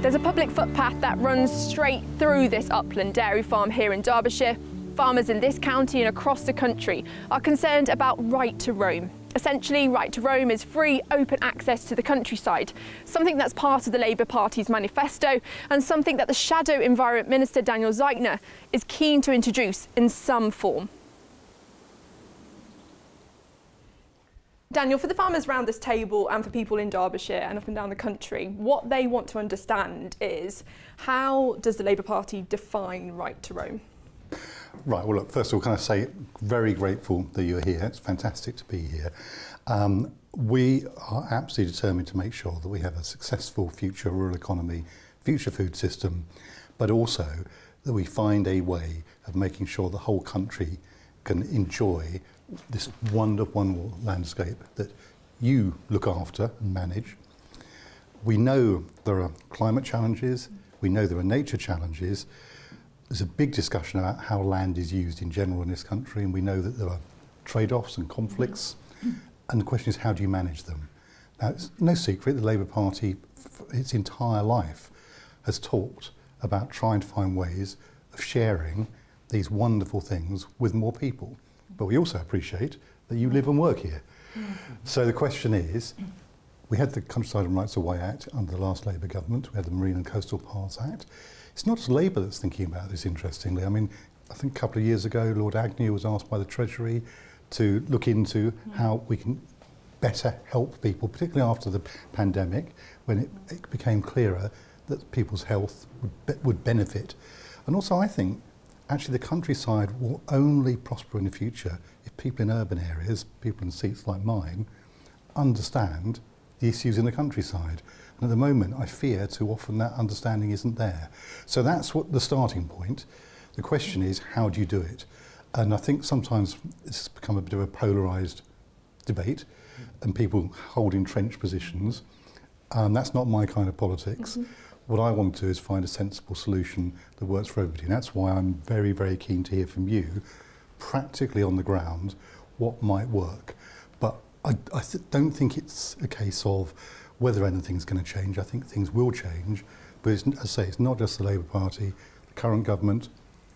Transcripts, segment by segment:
There's a public footpath that runs straight through this upland dairy farm here in Derbyshire. Farmers in this county and across the country are concerned about right to roam. Essentially, right to roam is free, open access to the countryside, something that's part of the Labour Party's manifesto and something that the shadow Environment Minister Daniel Zeichner is keen to introduce in some form. Daniel, for the farmers around this table and for people in Derbyshire and up and down the country, what they want to understand is, how does the Labour Party define right to roam? Right, well look, first of all, can I say, very grateful that you're here. It's fantastic to be here. We are absolutely determined to make sure that we have a successful future rural economy, future food system, but also that we find a way of making sure the whole country can enjoy this wonderful landscape that you look after and manage. We know there are climate challenges, we know there are nature challenges. There's a big discussion about how land is used in general in this country, and we know that there are trade-offs and conflicts, and the question is, how do you manage them? Now, it's no secret the Labour Party, for its entire life, has talked about trying to find ways of sharing these wonderful things with more people. But we also appreciate that you live and work here. So the question is, we had the Countryside and Rights of Way Act under the last Labour government, we had the Marine and Coastal Paths Act. It's not just Labour that's thinking about this, interestingly. I mean, I think a couple of years ago, Lord Agnew was asked by the Treasury to look into how we can better help people, particularly after the pandemic, when it became clearer that people's health would benefit. And also, I think, actually the countryside will only prosper in the future if people in urban areas, people in seats like mine, understand the issues in the countryside. And at the moment, I fear too often that understanding isn't there. So that's what the starting point. The question is, how do you do it? And I think sometimes it's become a bit of a polarised debate and people hold entrenched positions. That's not my kind of politics. What I want to do is find a sensible solution that works for everybody. And that's why I'm very, very keen to hear from you, practically on the ground, what might work. But I don't think it's a case of whether anything's going to change. I think things will change. But as I say, it's not just the Labour Party. The current government,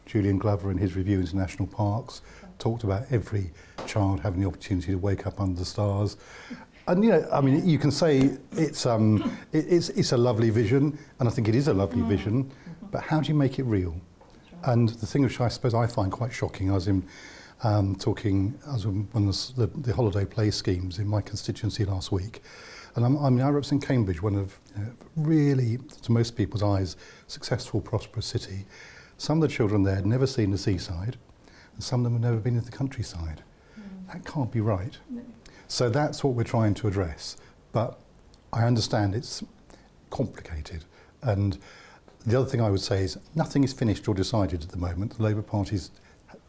Julian Glover in his review into national parks, talked about every child having the opportunity to wake up under the stars. And you know, I mean, you can say it's a lovely vision, and I think it is a lovely vision, but how do you make it real? And the thing which I suppose I find quite shocking, I was in one of the holiday play schemes in my constituency last week, and I represent Cambridge, one of really, to most people's eyes, successful, prosperous city. Some of the children there had never seen the seaside, and some of them had never been to the countryside. That can't be right. No. So that's what we're trying to address. But I understand it's complicated. And the other thing I would say is nothing is finished or decided at the moment. The Labour Party's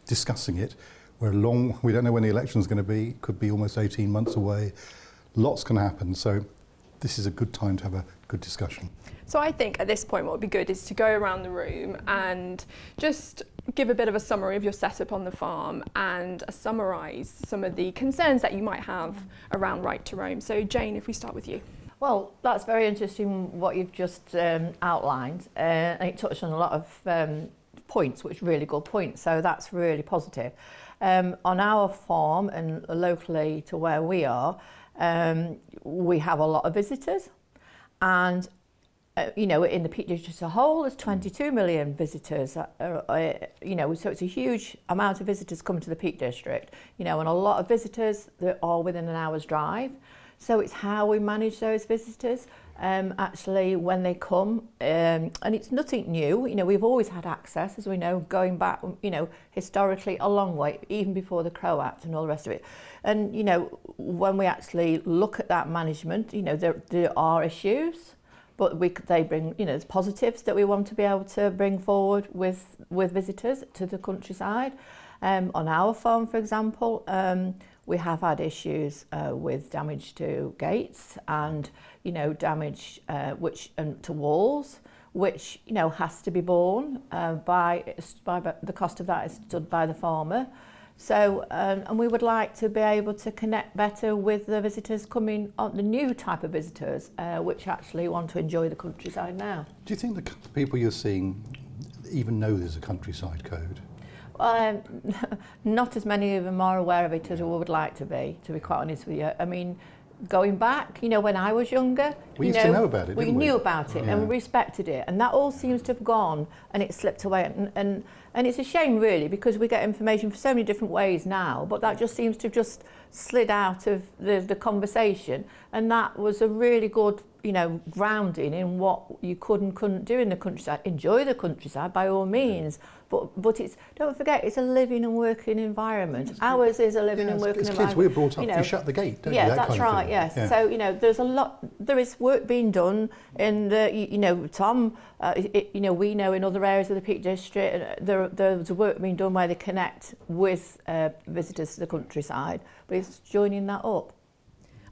discussing it. We don't know when the election's going to be. It could be almost 18 months away. Lots can happen. So this is a good time to have a good discussion. So I think at this point what would be good is to go around the room and just give a bit of a summary of your setup on the farm and summarise some of the concerns that you might have around right to roam. So Jane, if we start with you. Well, that's very interesting what you've just outlined. And it touched on a lot of points, which are really good points, so that's really positive. On our farm and locally to where we are, we have a lot of visitors, and you know, in the Peak District as a whole, there's 22 million visitors. You know, so it's a huge amount of visitors coming to the Peak District. You know, and a lot of visitors that are within an hour's drive. So it's how we manage those visitors. Actually, when they come, and it's nothing new. You know, we've always had access, as we know, going back, you know, historically a long way, even before the Crow Act and all the rest of it. And you know, when we actually look at that management, you know, there are issues. But they bring, you know, there's positives that we want to be able to bring forward with visitors to the countryside. On our farm, for example, we have had issues with damage to gates and, you know, damage to walls, which, you know, has to be borne by the cost of that is stood by the farmer. So, and we would like to be able to connect better with the visitors coming on, the new type of visitors, which actually want to enjoy the countryside now. Do you think the people you're seeing even know there's a countryside code? Not as many of them are aware of it as we would like to be quite honest with you. I mean, going back, you know, when I was younger, We used to know about it, didn't we? We knew about it and we respected it, and that all seems to have gone and it slipped away. And it's a shame, really, because we get information for so many different ways now, but that just seems to have just slid out of the conversation. And that was a really good, you know, grounding in what you could and couldn't do in the countryside. Enjoy the countryside by all means, but it's, don't forget, it's a living and working environment. Ours is a living and working environment. Kids, we're brought up, you know, you shut the gate, don't you? Yeah, That that's kind of right, thing. yes. Yeah. So, you know, there is work being done in the, you know, Tom, you know, we know in other areas of the Peak District, there's work being done where they connect with visitors to the countryside, but it's joining that up.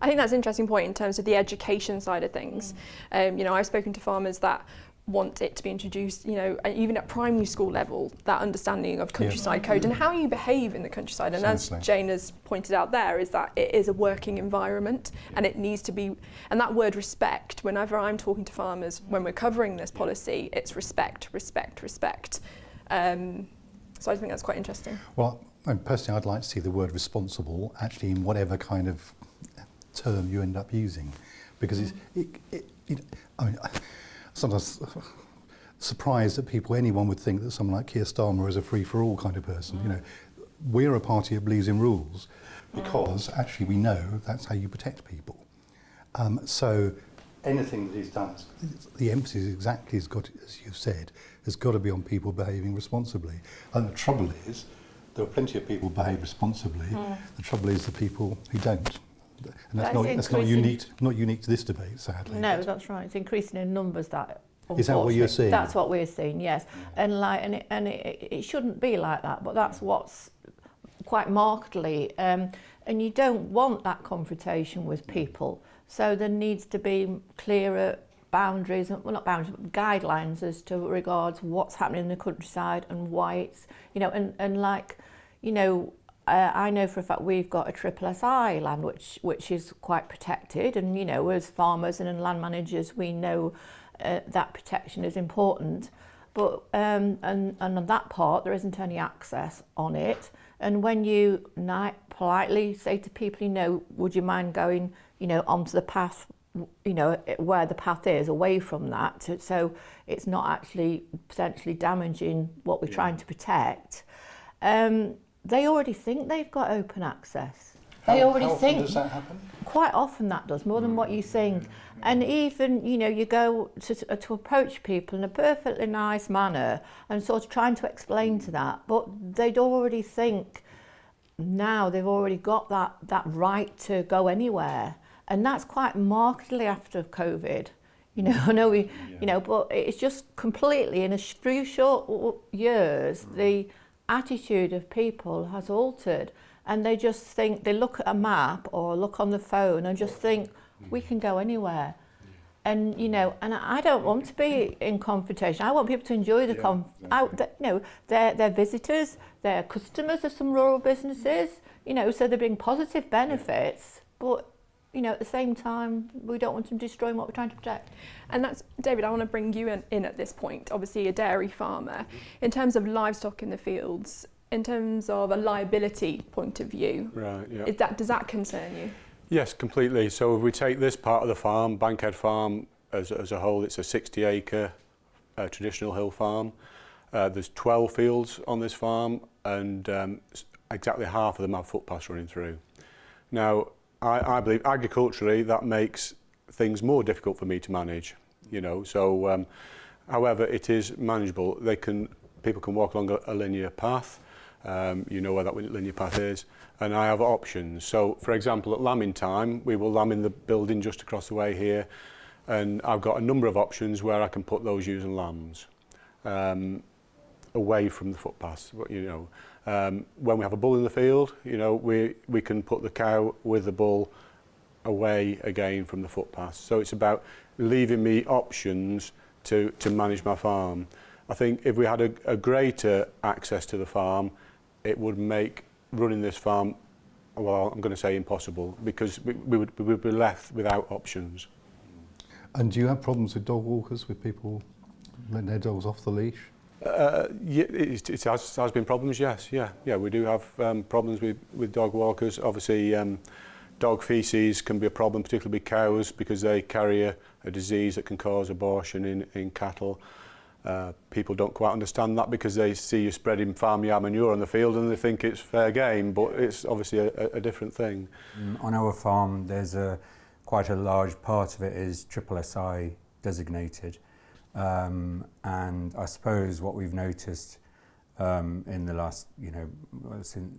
I think that's an interesting point in terms of the education side of things. You know, I've spoken to farmers that want it to be introduced, you know, even at primary school level, that understanding of countryside code and how you behave in the countryside. And as Jane has pointed out there, is that it is a working environment and it needs to be, and that word respect, whenever I'm talking to farmers, when we're covering this policy, it's respect, respect, respect. So I think that's quite interesting. Well, personally, I'd like to see the word responsible actually in whatever kind of term you end up using, because I mean, sometimes surprised that anyone would think that someone like Keir Starmer is a free-for-all kind of person. You know, we're a party that believes in rules because actually we know that's how you protect people. So anything that he's done, the emphasis exactly has got, as you've said, has got to be on people behaving responsibly. And the trouble is, there are plenty of people who behave responsibly. The trouble is the people who don't. And that's not unique to this debate, sadly. No, that's right. It's increasing in numbers. That is that what you're seeing? That's what we're seeing. Yes, and it shouldn't be like that, but that's what's quite markedly. And you don't want that confrontation with people. So there needs to be clearer boundaries, well, not boundaries, but guidelines as to regards what's happening in the countryside and why it's, you know, and like, you know. I know for a fact we've got a triple SI land which is quite protected, and you know, as farmers and land managers we know that protection is important, but and on that part there isn't any access on it, and when you politely say to people, you know, would you mind going, you know, onto the path, you know, where the path is, away from that, so it's not actually potentially damaging what we're trying to protect. They already think they've got open access. They already think. Does that happen? Quite often that does, more than what you think. And even, you know, you go to approach people in a perfectly nice manner and sort of trying to explain to that, but they'd already think now they've already got that right to go anywhere. And that's quite markedly after COVID. You know, I know you know, but it's just completely in a few short years, the attitude of people has altered, and they just think, they look at a map or look on the phone and just think we can go anywhere. And you know, and I don't want to be in confrontation. I want people to enjoy the you know, they're visitors, they're customers of some rural businesses, you know, so they bring positive benefits, but you know, at the same time, we don't want them destroying what we're trying to protect. And that's, David, I want to bring you in at this point, obviously a dairy farmer. In terms of livestock in the fields, in terms of a liability point of view, right, yeah. Does that concern you? Yes, completely. So if we take this part of the farm, Bankhead Farm as a whole, it's a 60-acre traditional hill farm. There's 12 fields on this farm, and exactly half of them have footpaths running through. Now, I believe agriculturally that makes things more difficult for me to manage, you know. So, however, it is manageable. People can walk along a linear path. You know where that linear path is, and I have options. So, for example, at lambing time, we will lamb in the building just across the way here, and I've got a number of options where I can put those ewes and lambs away from the footpaths. You know. When we have a bull in the field, you know, we can put the cow with the bull away again from the footpaths. So it's about leaving me options to manage my farm. I think if we had a greater access to the farm, it would make running this farm, well, I'm going to say impossible, because we would be left without options. And do you have problems with dog walkers, with people letting their dogs off the leash? Yeah, it has been problems, yes. Yeah, we do have problems with dog walkers. Obviously, dog faeces can be a problem, particularly with cows, because they carry a disease that can cause abortion in cattle. People don't quite understand that because they see you spreading farmyard manure on the field and they think it's fair game, but it's obviously a different thing. On our farm, there's quite a large part of it is SSSI designated. And I suppose what we've noticed in the last, since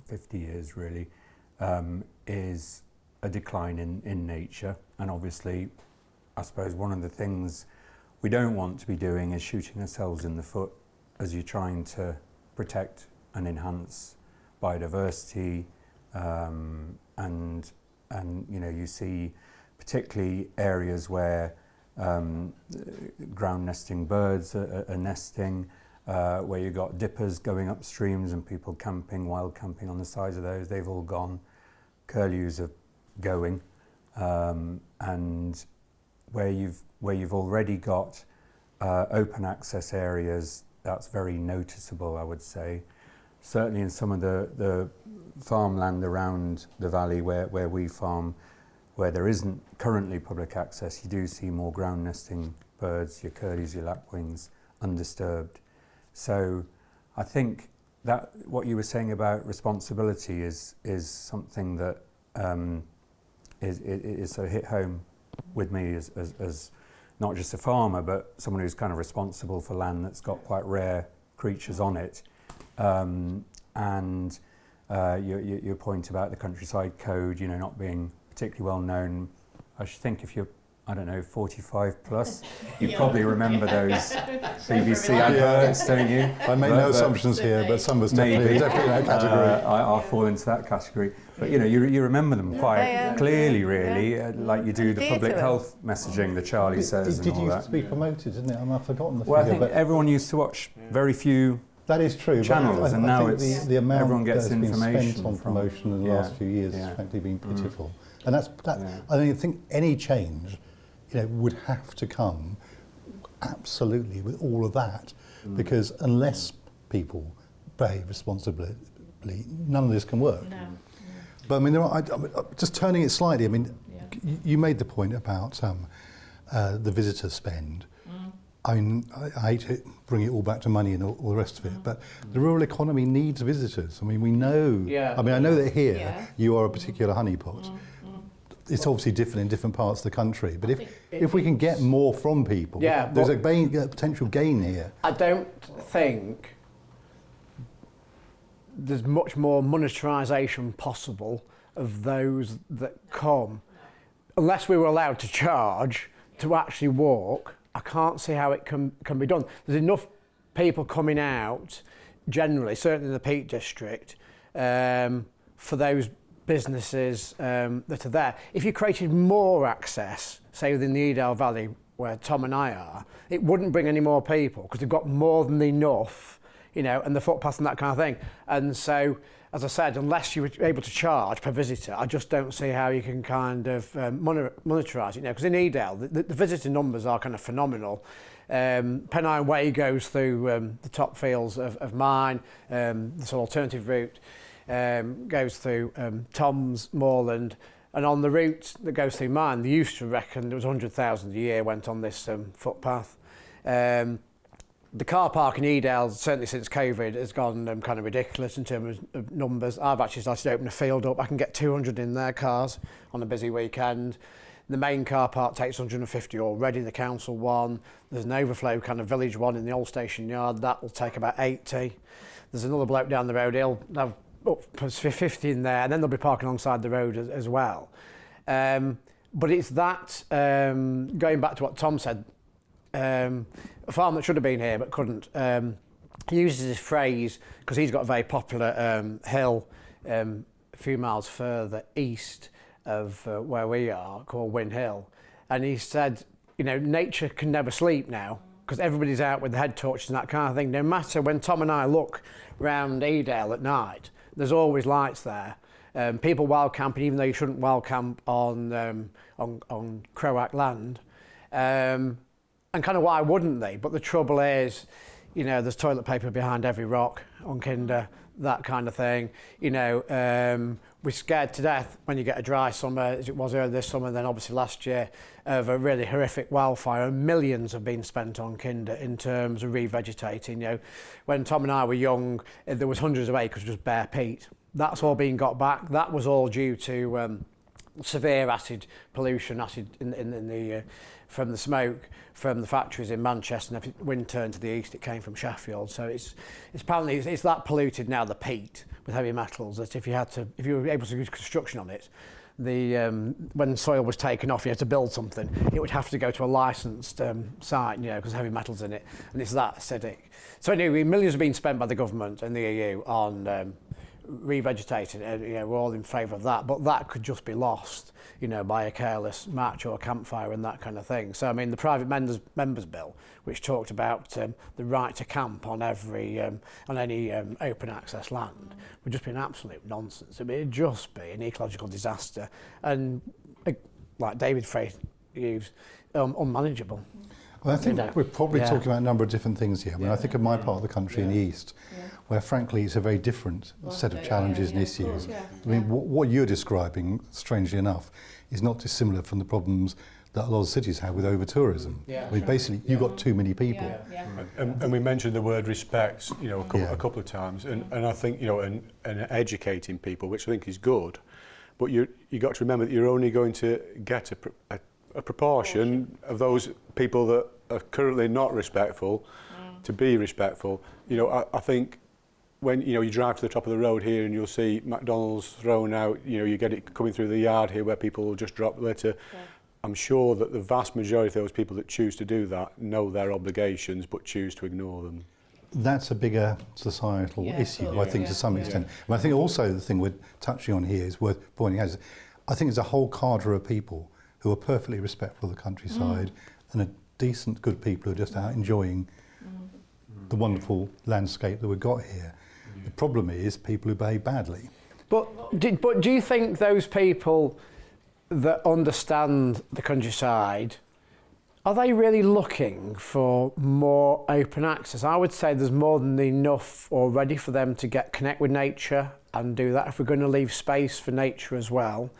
50 years really, is a decline in nature. And obviously, I suppose one of the things we don't want to be doing is shooting ourselves in the foot as you're trying to protect and enhance biodiversity, and you see particularly areas where ground nesting birds are nesting, where you've got dippers going up streams and people camping, wild camping on the sides of those. They've all gone. Curlews are going, and where you've already got open access areas, that's very noticeable, I would say. Certainly in some of the farmland around the valley where we farm, where there isn't currently public access, you do see more ground nesting birds, your curlews, your lapwings, undisturbed. So I think that what you were saying about responsibility is something that is sort of hit home with me as not just a farmer, but someone who's kind of responsible for land that's got quite rare creatures on it. And your point about the countryside code, not being particularly well known. I should think if you're, 45 plus, you probably remember those BBC adverts, don't you? I make no assumptions here, but some of us definitely in that category. I fall into that category. But you remember them quite clearly, really, like you do the public health messaging, the Charlie says and all that. It used to be promoted, didn't it? I've forgotten the Well, figure. I think everyone used to watch very few that is true, channels, and now it's the amount everyone gets that has been information spent on promotion in the last few years has frankly been pitiful. And I think any change, would have to come absolutely with all of that, because unless people behave responsibly, none of this can work. No. But just turning it slightly, you made the point about the visitor spend. I hate to bring it all back to money and all the rest of it, but the rural economy needs visitors. We know. Yeah. I know that here you are a particular honeypot. It's obviously different in different parts of the country, but if we can get more from people, there's a potential gain here. I don't think there's much more monetarisation possible of those that come. Unless we were allowed to charge to actually walk, I can't see how it can be done. There's enough people coming out, generally, certainly in the Peak District, for those businesses that are there. If you created more access, say within the Edale Valley, where Tom and I are, it wouldn't bring any more people because they've got more than enough, and the footpaths and that kind of thing. And so, as I said, unless you were able to charge per visitor, I just don't see how you can kind of monetarise it now. Because in Edale, the visitor numbers are kind of phenomenal. Pennine Way goes through the top fields of mine, this alternative route. Goes through Tom's moorland, and on the route that goes through mine, they used to reckon there was 100,000 a year went on this footpath. The car park in Edale, certainly since COVID, has gone kind of ridiculous in terms of numbers. I've actually started to open a field up. I can get 200 in their cars on a busy weekend. The main car park takes 150 already, the council one. There's an overflow kind of village one in the old station yard. That will take about 80. There's another bloke down the road, he'll have up to 50 in there, and then they'll be parking alongside the road as well. But it's that, going back to what Tom said, a farm that should have been here but couldn't, he uses this phrase because he's got a very popular hill a few miles further east of where we are, called Win Hill, and he said, nature can never sleep now because everybody's out with the head torches and that kind of thing. No matter when Tom and I look round Edale at night, there's always lights there. People wild camping, even though you shouldn't wild camp on Croat land. And kind of why wouldn't they? But the trouble is, you know, there's toilet paper behind every rock on Kinder, that kind of thing. You know, we're scared to death when you get a dry summer, as it was earlier this summer, and then obviously last year, of a really horrific wildfire. Millions have been spent on Kinder in terms of revegetating. You know, when Tom and I were young, there was hundreds of acres of just bare peat. That's all being got back. That was all due to severe acid pollution, from the smoke from the factories in Manchester, and if wind turned to the east, it came from Sheffield. So it's apparently it's that polluted now, the peat with heavy metals, that if you were able to do construction on it, when soil was taken off, you had to build something, it would have to go to a licensed site, you know, because heavy metals in it, and it's that acidic. So anyway, millions have been spent by the government and the EU on revegetating. You know, we're all in favour of that, but that could just be lost, you know, by a careless match or a campfire and that kind of thing. So I mean, the private members bill, which talked about the right to camp on every on any open access land, would just be an absolute nonsense. I mean, it'd just be an ecological disaster, and like David phrase used, unmanageable. Well, I think we're probably talking about a number of different things here. I mean, I think of my part of the country in the east, where frankly it's a very different set of challenges and issues. I mean, what you're describing, strangely enough, is not dissimilar from the problems that a lot of cities have with over-tourism. I mean, basically, you've got too many people. And we mentioned the word respect, you know, a couple of times, and I think, you know, and educating people, which I think is good, but you got to remember that you're only going to get a proportion of those people that are currently not respectful to be respectful. You know, I think when, you know, you drive to the top of the road here and you'll see McDonald's thrown out, you know, you get it coming through the yard here where people will just drop litter. I'm sure that the vast majority of those people that choose to do that know their obligations but choose to ignore them. That's a bigger societal issue, I think, to some extent. And I think also the thing we're touching on here is worth pointing out is I think there's a whole cadre of people who are perfectly respectful of the countryside and are decent, good people who are just out enjoying the wonderful landscape that we've got here. The problem is people who behave badly. But do you think those people that understand the countryside, are they really looking for more open access? I would say there's more than enough already for them to connect with nature and do that if we're going to leave space for nature as well.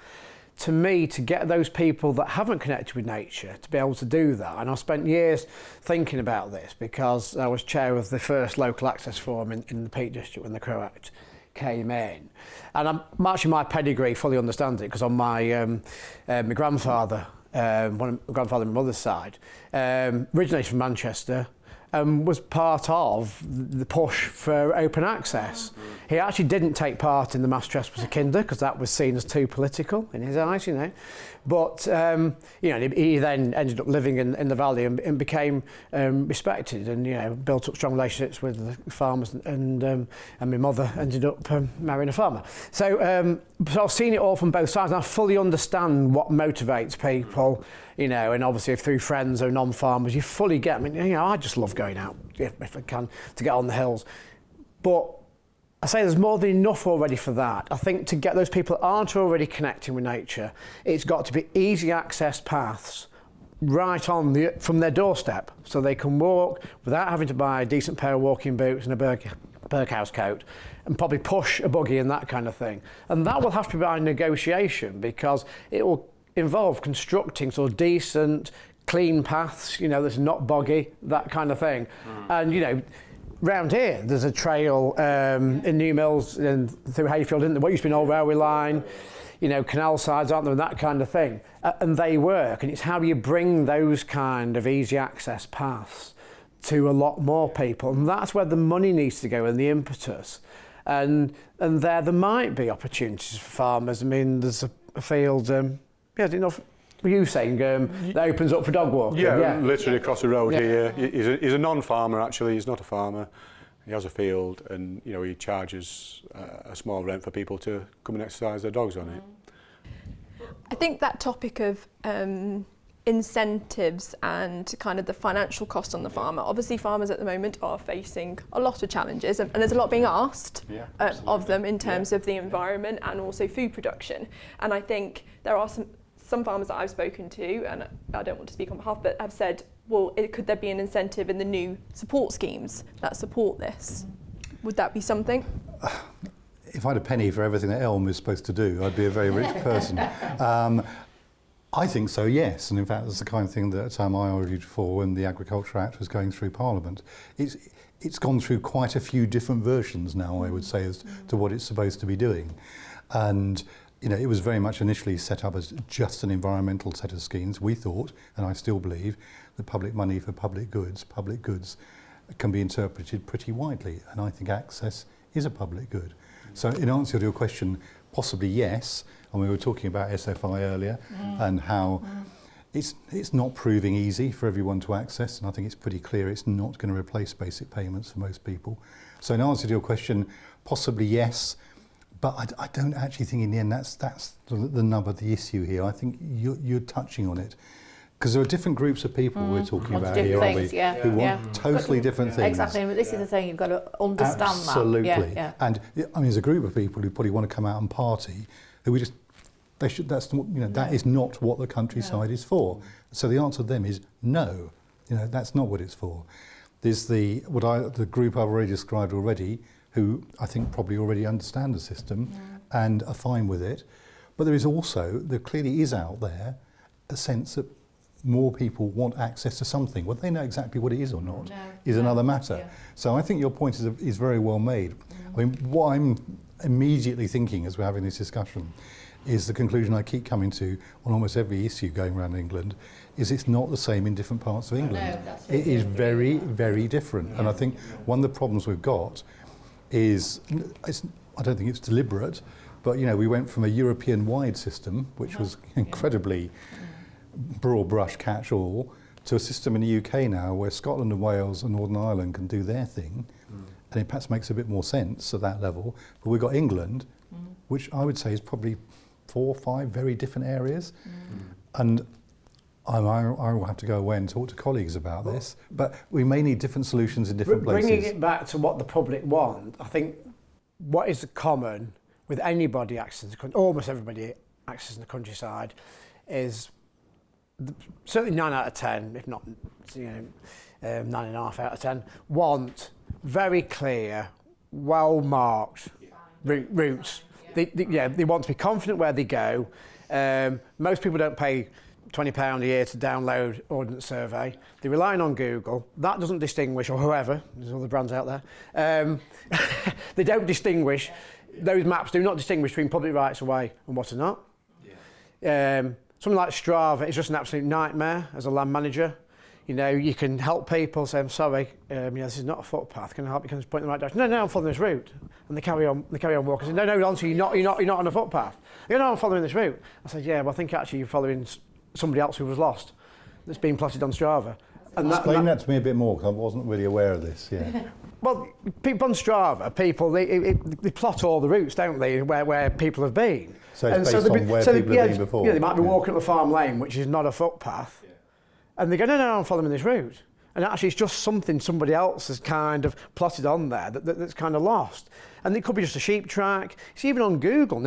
To me, to get those people that haven't connected with nature to be able to do that, and I've spent years thinking about this because I was chair of the first local access forum in the Peak District when the Croat came in, and I'm actually my pedigree fully understands it because on my grandfather, my grandfather on my mother's side, originated from Manchester. Was part of the push for open access. He actually didn't take part in the mass trespass of Kinder because that was seen as too political in his eyes, you know. But you know, he then ended up living in the valley and became respected, and you know, built up strong relationships with the farmers, and my mother ended up marrying a farmer. So I've seen it all from both sides, and I fully understand what motivates people. You know, and obviously through friends or non-farmers, you fully get. I mean, you know, I just love going out if I can to get on the hills. But I say there's more than enough already for that. I think to get those people that aren't already connecting with nature, it's got to be easy access paths right on from their doorstep, so they can walk without having to buy a decent pair of walking boots and a Berghaus coat, and probably push a buggy and that kind of thing. And that will have to be by negotiation because it will involve constructing sort of decent, clean paths, you know, that's not boggy, that kind of thing. And, you know, round here, there's a trail in New Mills and through Hayfield, isn't there? What used to be an old railway line, you know, canal sides, aren't there, and that kind of thing. And they work, and it's how do you bring those kind of easy access paths to a lot more people. And that's where the money needs to go and the impetus. And there might be opportunities for farmers. I mean, there's a field... enough. Were you saying that opens up for dog walking? Yeah, literally across the road here. He's a non-farmer actually. He's not a farmer. He has a field, and you know he charges a small rent for people to come and exercise their dogs on it. I think that topic of incentives and kind of the financial cost on the farmer. Obviously farmers at the moment are facing a lot of challenges, and there's a lot being asked of them in terms of the environment and also food production. And I think there are some farmers that I've spoken to, and I don't want to speak on behalf, but have said, well, could there be an incentive in the new support schemes that support this? Would that be something? If I had a penny for everything that Elm is supposed to do, I'd be a very rich person. I think so, yes, and in fact that's the kind of thing that I argued for when the Agriculture Act was going through Parliament. It's gone through quite a few different versions now, I would say, as to what it's supposed to be doing. And it was very much initially set up as just an environmental set of schemes. We thought, and I still believe, that public money for public goods can be interpreted pretty widely, and I think access is a public good. So in answer to your question, possibly yes, and we were talking about SFI earlier and how it's not proving easy for everyone to access, and I think it's pretty clear it's not going to replace basic payments for most people. So in answer to your question, possibly yes, but I don't actually think in the end that's the nub of the issue here. I think you're touching on it. Because there are different groups of people we're talking about here, aren't we? Who want totally different things. Exactly, but this is the thing, you've got to understand Absolutely. that. Absolutely. And I mean, there's a group of people who probably want to come out and party, who that is not what the countryside is for. So the answer to them is no. That's not what it's for. There's the group I've already described already, who I think probably already understand the system and are fine with it. But there clearly is out there a sense that more people want access to something. Whether they know exactly what it is or not is another matter. Yeah. So I think your point is very well made. I mean, what I'm immediately thinking as we're having this discussion is the conclusion I keep coming to on almost every issue going around England, is it's not the same in different parts of England. It is very, very different. And I think one of the problems we've got is, I don't think it's deliberate, but we went from a European-wide system, which was incredibly broad brush catch all, to a system in the UK now where Scotland and Wales and Northern Ireland can do their thing, and it perhaps makes a bit more sense at that level. But we've got England, which I would say is probably 4 or 5 very different areas, and I will have to go away and talk to colleagues about this, but we may need different solutions in different places. Bringing it back to what the public want, I think what is common with anybody accessing the country, almost everybody accessing the countryside, is certainly 9 out of 10, if not 9.5 out of 10, want very clear, well-marked routes. They want to be confident where they go. Most people don't pay £20 a year to download Ordnance Survey. They're relying on Google. That doesn't distinguish, or whoever, there's other brands out there. They don't distinguish, those maps do not distinguish between public rights of way and what are not. Something like Strava is just an absolute nightmare as a land manager. You can help people say, I'm sorry, this is not a footpath, can I help you? Can I just point in the right direction? No, I'm following this route. And they carry on walking. I say, no, honestly, you're not on a footpath. They go, no, I'm following this route. I said, yeah, well, I think actually you're following somebody else who was lost that's been plotted on Strava. And explain that to me a bit more, because I wasn't really aware of this. Well, people on Strava, they plot all the routes, don't they, where people have been. So it's based on where people have been before. Yeah, they might be walking up the farm lane, which is not a footpath, and they go, no, I'm following this route. And actually it's just something somebody else has kind of plotted on there that's kind of lost. And it could be just a sheep track. It's even on Google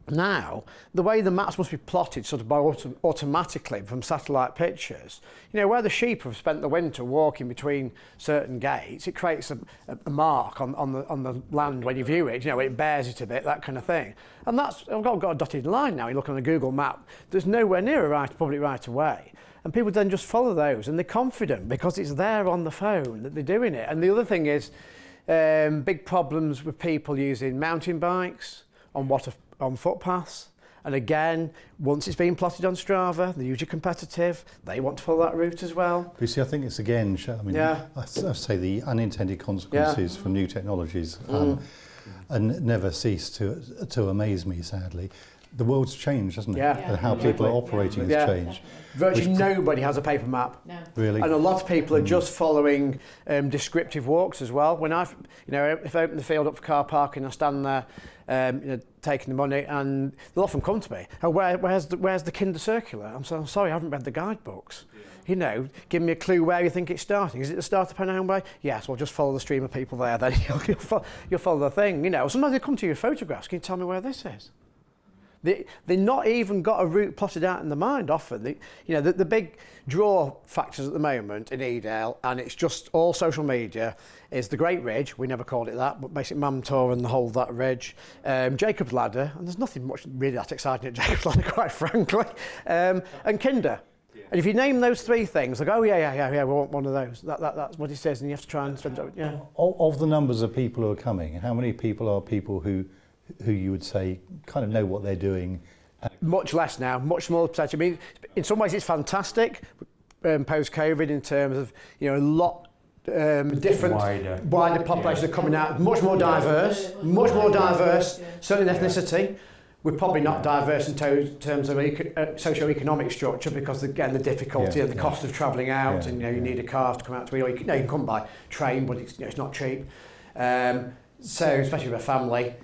now, the way the maps must be plotted sort of automatically from satellite pictures, where the sheep have spent the winter walking between certain gates, it creates a mark on the land when you view it, it bears it a bit, that kind of thing. And I've got a dotted line now, you look on a Google map, there's nowhere near a public right of way. And people then just follow those, and they're confident because it's there on the phone that they're doing it. And the other thing is big problems with people using mountain bikes on footpaths. And again, once it's been plotted on Strava, they're usually competitive. They want to follow that route as well. But you see, I think it's again, I say the unintended consequences from new technologies and never cease to amaze me, sadly. the world's changed, hasn't it? Yeah. And how people are operating has changed. Virtually nobody has a paper map. No. Really? And a lot of people are just following descriptive walks as well. When if I open the field up for car parking, I stand there, taking the money, and they'll often come to me. Oh, where's the Kinder Circular? I'm sorry, I haven't read the guidebooks. Give me a clue where you think it's starting. Is it the start of Penham Way? Yes, well, just follow the stream of people there. Then you'll follow the thing. Sometimes they come to your photographs. Can you tell me where this is? They've not even got a route plotted out in the mind often. The big draw factors at the moment in Edale, and it's just all social media, is the Great Ridge. We never called it that, but basically Mamtor and the whole of that ridge. Jacob's Ladder, and there's nothing much really that exciting at Jacob's Ladder, quite frankly. And Kinder. Yeah. And if you name those three things, like, oh yeah, we want one of those. That's what it says, and you have to try and spend it. Yeah. Of the numbers of people who are coming, how many people are people who you would say kind of know what they're doing? Much less now, much smaller percentage. I mean, in some ways it's fantastic, post-COVID, in terms of, a lot different, wider populations are coming out, much more diverse, certainly in ethnicity. We're probably not diverse in terms of socio-economic structure, because, again, the difficulty and the cost of travelling out, and you need a car to come out to you can come by train, but it's not cheap. So, especially with a family.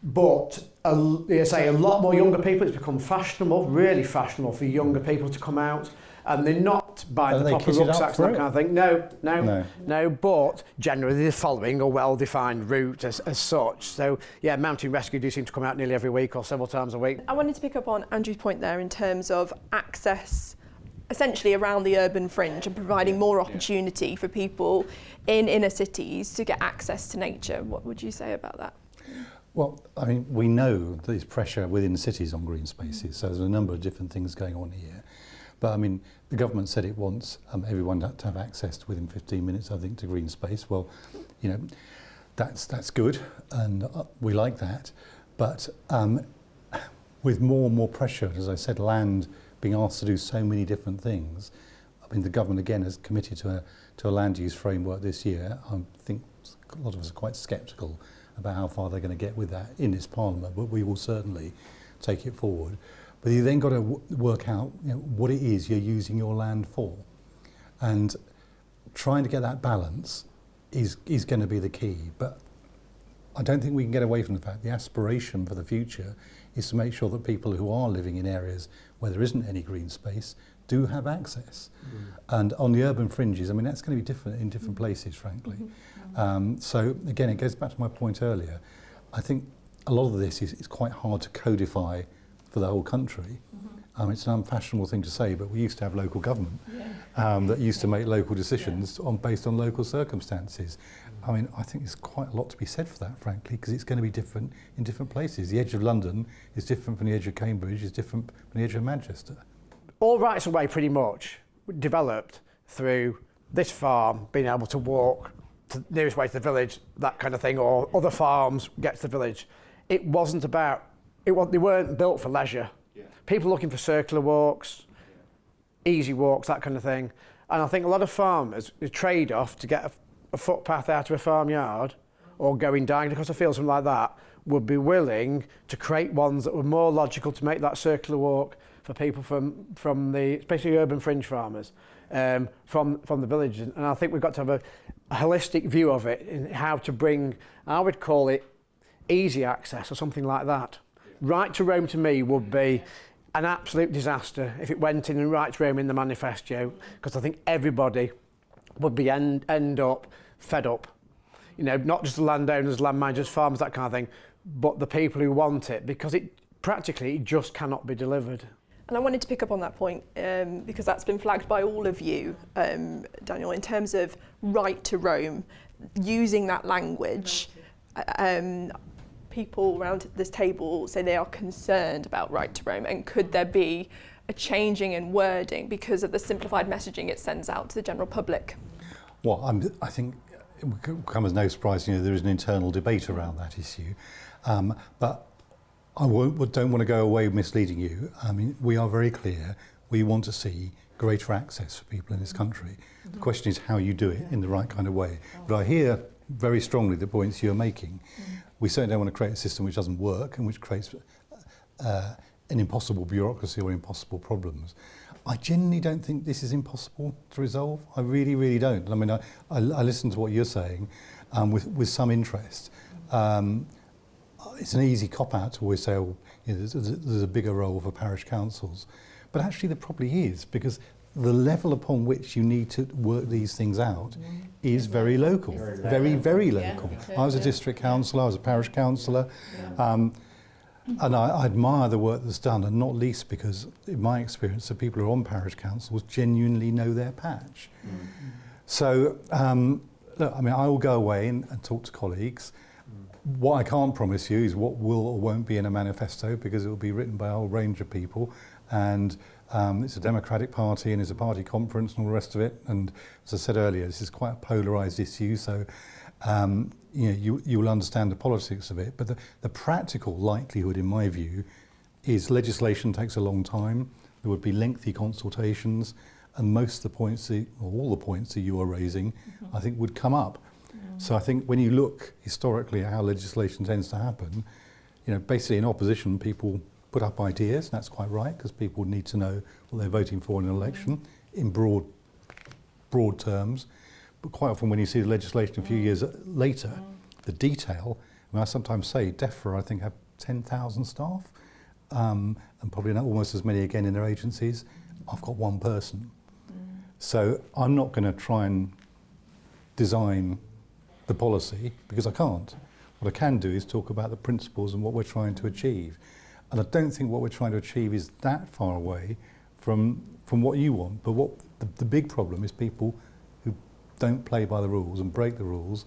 But a lot more younger people. It's become fashionable, really fashionable, for younger people to come out, and they're not buying the proper rucksacks and that kind of thing. No. But generally they're following a well-defined route as such. So Mountain Rescue do seem to come out nearly every week or several times a week. I wanted to pick up on Andrew's point there in terms of access, essentially around the urban fringe, and providing more opportunity for people in inner cities to get access to nature. What would you say about that? Well, I mean, we know there's pressure within cities on green spaces, so there's a number of different things going on here. But I mean, the government said it wants everyone to have access within 15 minutes, I think, to green space. Well, that's good, and we like that. But with more and more pressure, as I said, land being asked to do so many different things, I mean, the government again has committed to a land use framework this year. I think a lot of us are quite sceptical about how far they're going to get with that in this Parliament, but we will certainly take it forward. But you then got to work out what it is you're using your land for, and trying to get that balance is going to be the key. But I don't think we can get away from the fact the aspiration for the future is to make sure that people who are living in areas where there isn't any green space do have access. And on the urban fringes, I mean, that's going to be different in different places, frankly. So again, it goes back to my point earlier. I think a lot of this is quite hard to codify for the whole country. It's an unfashionable thing to say, but we used to have local government that used to make local decisions based on local circumstances. I mean, I think there's quite a lot to be said for that, frankly, because it's going to be different in different places. The edge of London is different from the edge of Cambridge, is different from the edge of Manchester. All rights of way pretty much developed through this farm being able to walk to the nearest way to the village, that kind of thing, or other farms get to the village. It wasn't about, they weren't built for leisure. People looking for circular walks, easy walks, that kind of thing. And I think a lot of farmers, the trade-off to get a footpath out of a farmyard or going diagonally across a field, something like that, would be willing to create ones that were more logical to make that circular walk for people from the, especially urban fringe farmers, from the villages. And I think we've got to have a holistic view of it in how to bring, I would call it easy access or something like that. Right to roam to me would be an absolute disaster if it went in and right to roam in the manifesto, because I think everybody would be end up fed up. Not just the landowners, land managers, farmers, that kind of thing, but the people who want it, because it just cannot be delivered. And I wanted to pick up on that point because that's been flagged by all of you, Daniel, in terms of right to roam, using that language. People around this table say they are concerned about right to roam, and could there be a changing in wording because of the simplified messaging it sends out to the general public? Well, I think it would come as no surprise, there is an internal debate around that issue. But I don't want to go away misleading you. I mean, we are very clear. We want to see greater access for people in this country. The question is how you do it in the right kind of way. But I hear very strongly the points you're making. We certainly don't want to create a system which doesn't work and which creates an impossible bureaucracy or impossible problems. I genuinely don't think this is impossible to resolve. I really, really don't. I mean, I listen to what you're saying with some interest. It's an easy cop-out to always say, oh, you know, there's a bigger role for parish councils. But actually there probably is, because the level upon which you need to work these things out is very local, very, very local. I was a district councillor, I was a parish councillor, and I admire the work that's done, and not least because, in my experience, the people who are on parish councils genuinely know their patch. So, look, I mean, I will go away and talk to colleagues. What I can't promise you is what will or won't be in a manifesto, because it will be written by a whole range of people, and it's a democratic party and it's a party conference and all the rest of it. And as I said earlier, this is quite a polarised issue, so you know, you will understand the politics of it. But the practical likelihood, in my view, is legislation takes a long time. There would be lengthy consultations, and most of the points, or all the points that you are raising, I think would come up. So I think when you look historically at how legislation tends to happen, you know, basically in opposition, people put up ideas, and that's quite right, because people need to know what they're voting for in an election in broad terms. But quite often when you see the legislation a few years later, the detail, I mean, I sometimes say DEFRA, I think, have 10,000 staff, and probably not almost as many again in their agencies. I've got one person. So I'm not going to try and design the policy, because I can't. What I can do is talk about the principles and what we're trying to achieve. And I don't think what we're trying to achieve is that far away from what you want. But what the big problem is people who don't play by the rules and break the rules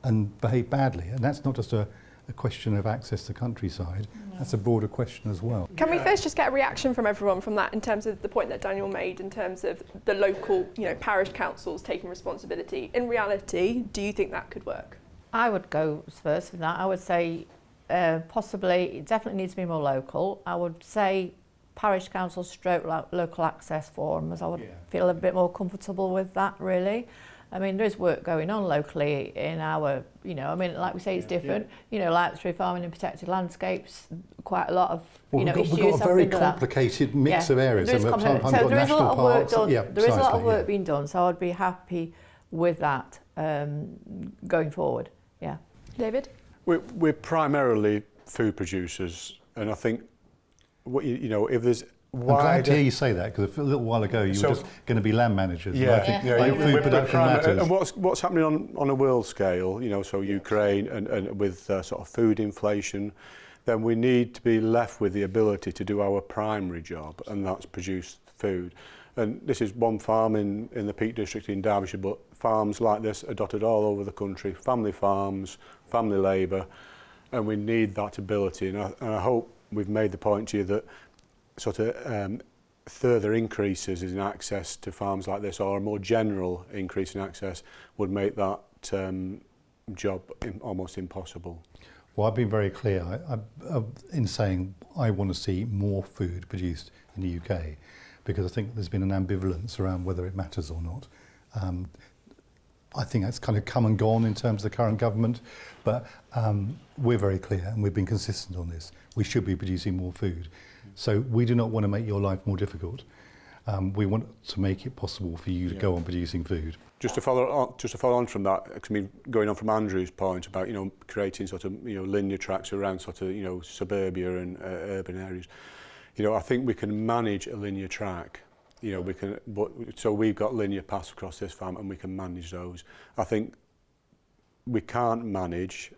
and behave badly. And that's not just a question of access to countryside, that's a broader question as well. Can we first just get a reaction from everyone from that, in terms of the point that Daniel made, in terms of the local, you know, parish councils taking responsibility? In reality, do you think that could work? I would go first with that. I would say possibly, it definitely needs to be more local. I would say parish council stroke local access forums. I would feel a bit more comfortable with that, really. I mean, there is work going on locally in our, you know, I mean, like we say, it's different. You know, like through farming and protected landscapes, quite a lot of, issues. We've got a very complicated mix of areas. So there is a lot of work done. There is a lot of work being done, so I'd be happy with that going forward. Yeah. David? We're primarily food producers, and I think, you know, if there's I'm glad to hear you say that, because a little while ago you were just going to be land managers. Yeah, food production matters. And what's happening on a world scale, you know, so Ukraine and with sort of food inflation, then we need to be left with the ability to do our primary job, and that's produce food. And this is one farm in the Peak District in Derbyshire, but farms like this are dotted all over the country, family farms, family labour, and we need that ability. And I hope we've made the point to you that sort of further increases in access to farms like this, or a more general increase in access, would make that job almost impossible. Well, I've been very clear in saying I want to see more food produced in the UK, because I think there's been an ambivalence around whether it matters or not. I think that's kind of come and gone in terms of the current government, but we're very clear and we've been consistent on this. We should be producing more food. So we do not want to make your life more difficult. We want to make it possible for you to go on producing food. Just to follow on from that, I mean, going on from Andrew's point about, you know, creating sort of, you know, linear tracks around sort of, you know, suburbia and urban areas. You know, I think we can manage a linear track. You know, we can, so we've got linear paths across this farm and we can manage those. I think we can't manage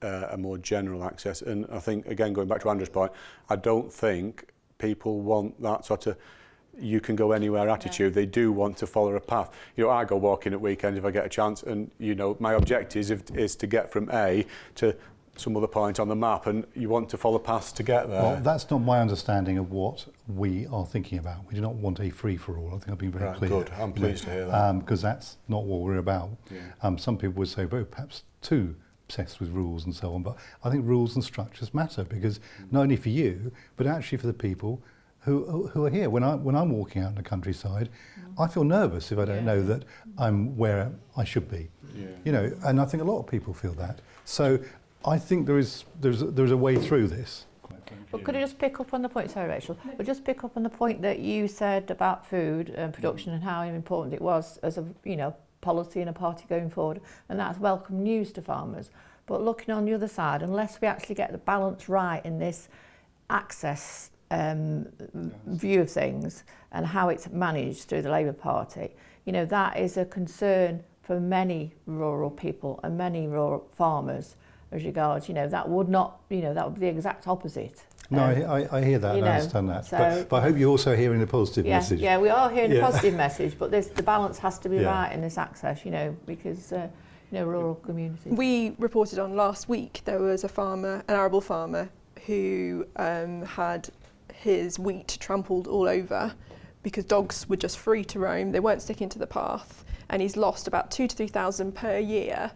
a more general access, and I think, again, going back to Andrew's point, I don't think people want that sort of you can go anywhere attitude. They do want to follow a path. You know, I go walking at weekends if I get a chance, and, you know, my objective is to get from A to some other point on the map, and you want to follow paths to get there. Well, that's not my understanding of what we are thinking about. We do not want a free-for-all. I think I've been very clear. Good, I'm pleased to hear that. Because that's not what we're about. Yeah. Some people would say, well, perhaps too obsessed with rules and so on, but I think rules and structures matter, because not only for you, but actually for the people who are here. When I'm walking out in the countryside, I feel nervous if I don't know that I'm where I should be. Yeah. You know, and I think a lot of people feel that. So I think there's a way through this. But could I just pick up on the point, sorry Rachel, but just pick up on the point that you said about food and production and how important it was as a, you know, policy and a party going forward, and that's welcome news to farmers. But looking on the other side, unless we actually get the balance right in this access view of things and how it's managed through the Labour Party, you know, that is a concern for many rural people and many rural farmers as regards, you know, that would not, you know, that would be the exact opposite. No, I hear that, and I understand that. So, but I hope you're also hearing the positive message. Yeah, we are hearing a positive message, but the balance has to be right in this access, you know, because, you know, rural communities. We reported on last week there was a farmer, an arable farmer, who had his wheat trampled all over because dogs were just free to roam. They weren't sticking to the path, and he's lost about 2,000 to 3,000 per year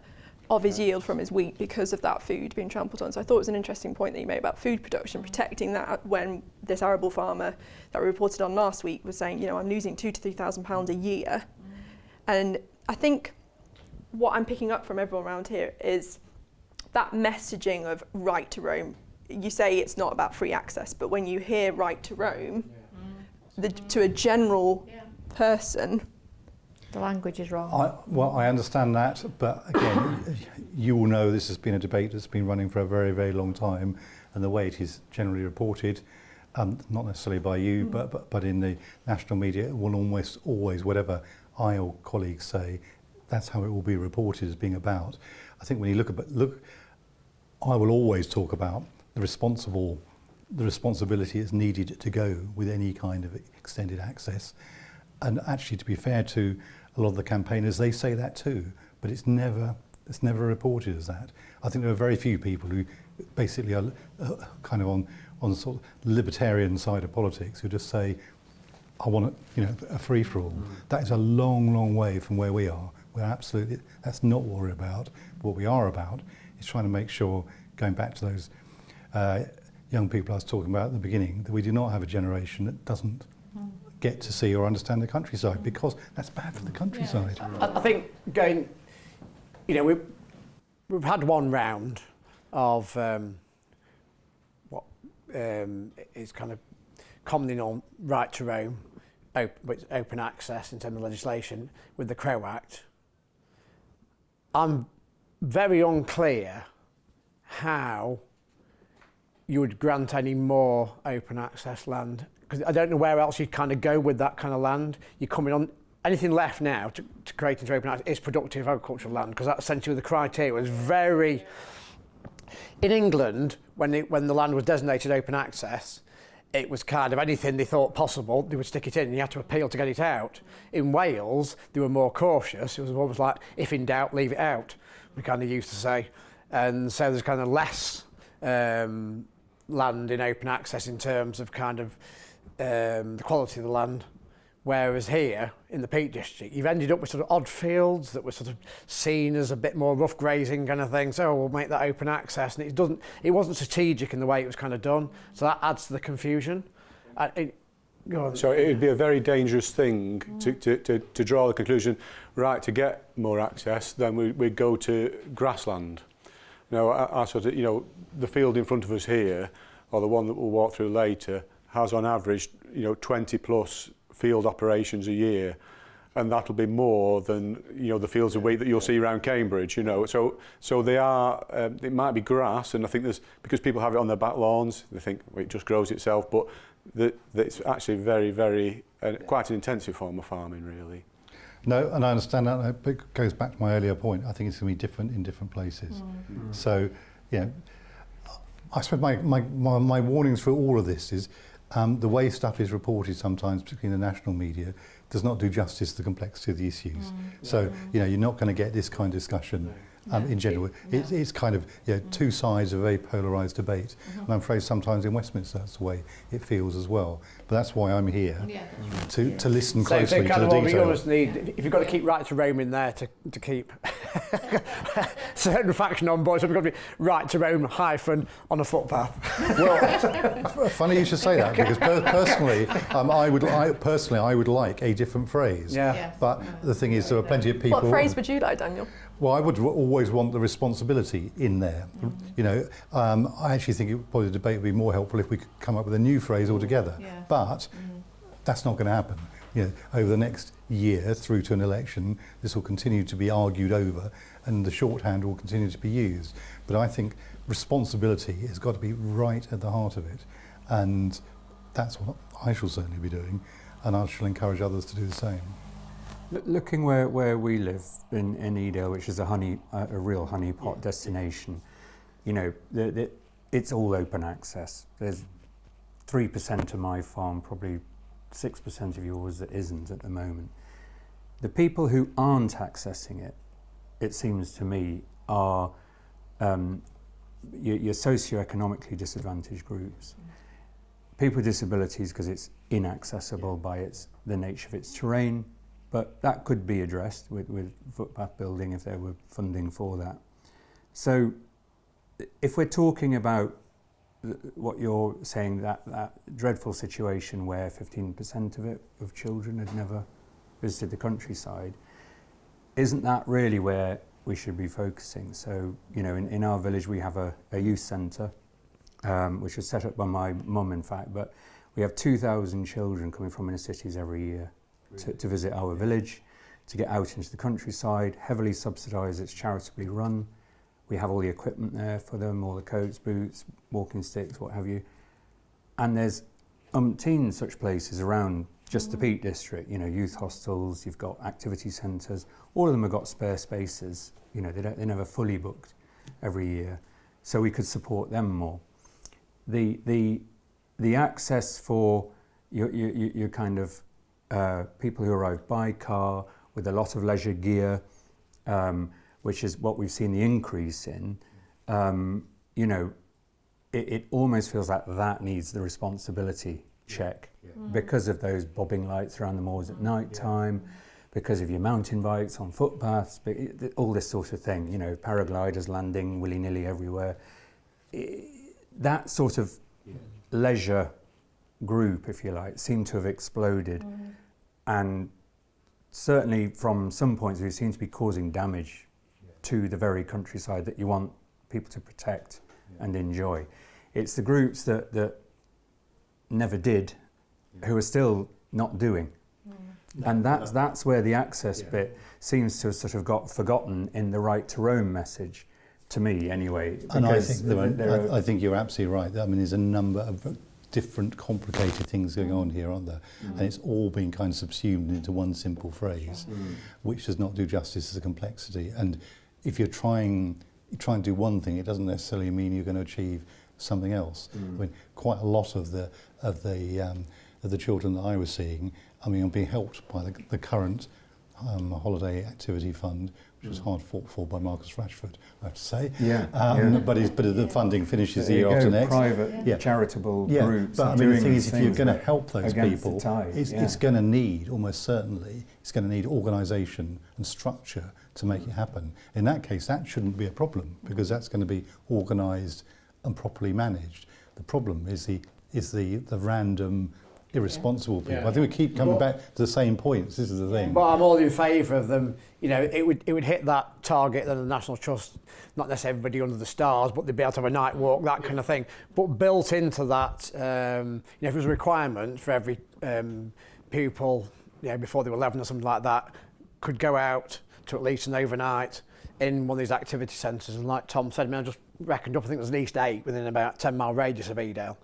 of his yield from his wheat because of that food being trampled on. So I thought it was an interesting point that you made about food production, protecting that, when this arable farmer that we reported on last week was saying, you know, I'm losing £2,000 to £3,000 a year. And I think what I'm picking up from everyone around here is that messaging of right to roam. You say it's not about free access, but when you hear right to roam, to a general person, the language is wrong. Well, I understand that, but again, you will know this has been a debate that's been running for a very, very long time, and the way it is generally reported, not necessarily by you, but in the national media, it will almost always, whatever I or colleagues say, that's how it will be reported as being about. I think when you look, I will always talk about the responsibility is needed to go with any kind of extended access. And actually, to be fair to a lot of the campaigners, they say that too, but it's never reported as that. I think there are very few people who basically are kind of on the sort of libertarian side of politics who just say, I want a free-for-all. That is a long, long way from where we are. We're absolutely, that's not what we're about. What we are about is trying to make sure, going back to those young people I was talking about at the beginning, that we do not have a generation that doesn't get to see or understand the countryside, because that's bad for the countryside. I think going, you know, we've had one round of what is kind of commenting on right to roam, open access in terms of legislation with the Crow Act. I'm very unclear how you would grant any more open access land, because I don't know where else you'd kind of go with that kind of land. You're coming on, anything left now to create into open access is productive agricultural land, because that's essentially the criteria was very, in England, when the land was designated open access, it was kind of anything they thought possible, they would stick it in and you had to appeal to get it out. In Wales, they were more cautious. It was almost like, if in doubt, leave it out, we kind of used to say. And so there's kind of less land in open access in terms of kind of the quality of the land. Whereas here, in the Peak District, you've ended up with sort of odd fields that were sort of seen as a bit more rough grazing kind of thing. So we'll make that open access, and it wasn't strategic in the way it was kind of done. So that adds to the confusion. Go on. So it would be a very dangerous thing to draw the conclusion, right, to get more access, then we'd go to grassland. I sort of, the field in front of us here, or the one that we'll walk through later, has on average, 20 plus field operations a year, and that'll be more than the fields of wheat that you'll see around Cambridge. So they are. It might be grass, and I think because people have it on their back lawns, they think it just grows itself. But it's actually very, very quite an intensive form of farming, really. No, and I understand that. It goes back to my earlier point. I think it's going to be different in different places. So, I suppose my warnings for all of this is. The way stuff is reported sometimes, particularly in the national media, does not do justice to the complexity of the issues. So, you're not going to get this kind of discussion in general. It's kind of two sides of a very polarised debate. And I'm afraid sometimes in Westminster that's the way it feels as well. But that's why I'm here, to listen closely to the detail. We almost need, if you've got to keep right to roam in there to keep certain faction on board, so we've got to be right to roam - on a footpath. Well, funny you should say that, because personally, I would like a different phrase. Yeah. But the thing is, there are plenty of people. What phrase would you like, Daniel? Well, I would always want the responsibility in there. You know, I actually think the debate would be more helpful if we could come up with a new phrase altogether. Yeah. But that's not going to happen. You know, over the next year through to an election, this will continue to be argued over, and the shorthand will continue to be used. But I think responsibility has got to be right at the heart of it, and that's what I shall certainly be doing, and I shall encourage others to do the same. Looking where we live in Edale, which is a real honeypot destination, you know, it's all open access. There's 3% of my farm, probably 6% of yours that isn't at the moment. The people who aren't accessing it, it seems to me, are your socioeconomically disadvantaged groups. People with disabilities, because it's inaccessible by the nature of its terrain, but that could be addressed with footpath building if there were funding for that. So if we're talking about what you're saying, that dreadful situation where 15% of children had never visited the countryside, isn't that really where we should be focusing? So, you know, in our village we have a youth centre, which was set up by my mum, in fact, but we have 2,000 children coming from inner cities every year to visit our village, to get out into the countryside, heavily subsidised, it's charitably run. We have all the equipment there for them, all the coats, boots, walking sticks, what have you. And there's umpteen such places around just the Peak District, you know, youth hostels, you've got activity centres, all of them have got spare spaces, you know, they're never fully booked every year. So we could support them more. The access for your kind of people who arrive by car with a lot of leisure gear, which is what we've seen the increase in, you know, it almost feels like that needs the responsibility check because of those bobbing lights around the moors at night time, because of your mountain bikes on footpaths, all this sort of thing, you know, paragliders landing willy-nilly everywhere. That sort of leisure group, if you like, seemed to have exploded, and certainly from some points it seems to be causing damage to the very countryside that you want people to protect and enjoy. It's the groups that never did who are still not doing. And that's where the access bit seems to have sort of got forgotten in the right to roam message, to me anyway. And I think you're absolutely right. I mean, there's a number of different complicated things going on here, aren't there? And it's all been kind of subsumed into one simple phrase, which does not do justice to the complexity. And if you try and do one thing, it doesn't necessarily mean you're going to achieve something else. I mean, quite a lot of the children that I was seeing, I mean, I'm being helped by the current holiday activity fund, which was hard fought for by Marcus Rashford, I have to say. But the funding finishes the year after next. Private, charitable groups. But I mean, the thing is, if you're going to help those people, it's going to need, almost certainly, it's going to need organisation and structure to make it happen. In that case, that shouldn't be a problem, because that's going to be organised and properly managed. The problem is the random, irresponsible people. I think we keep coming back to the same points. This is the thing. But I'm all in favour of them. You know, it would hit that target that the National Trust, not necessarily everybody under the stars, but they'd be able to have a night walk, that kind of thing. But built into that, you know, if it was a requirement for every pupil, you know, before they were 11 or something like that, could go out to at least an overnight in one of these activity centres. And like Tom said, I mean, I just reckoned up, I think there's at least 8 within about a 10-mile radius of Edale.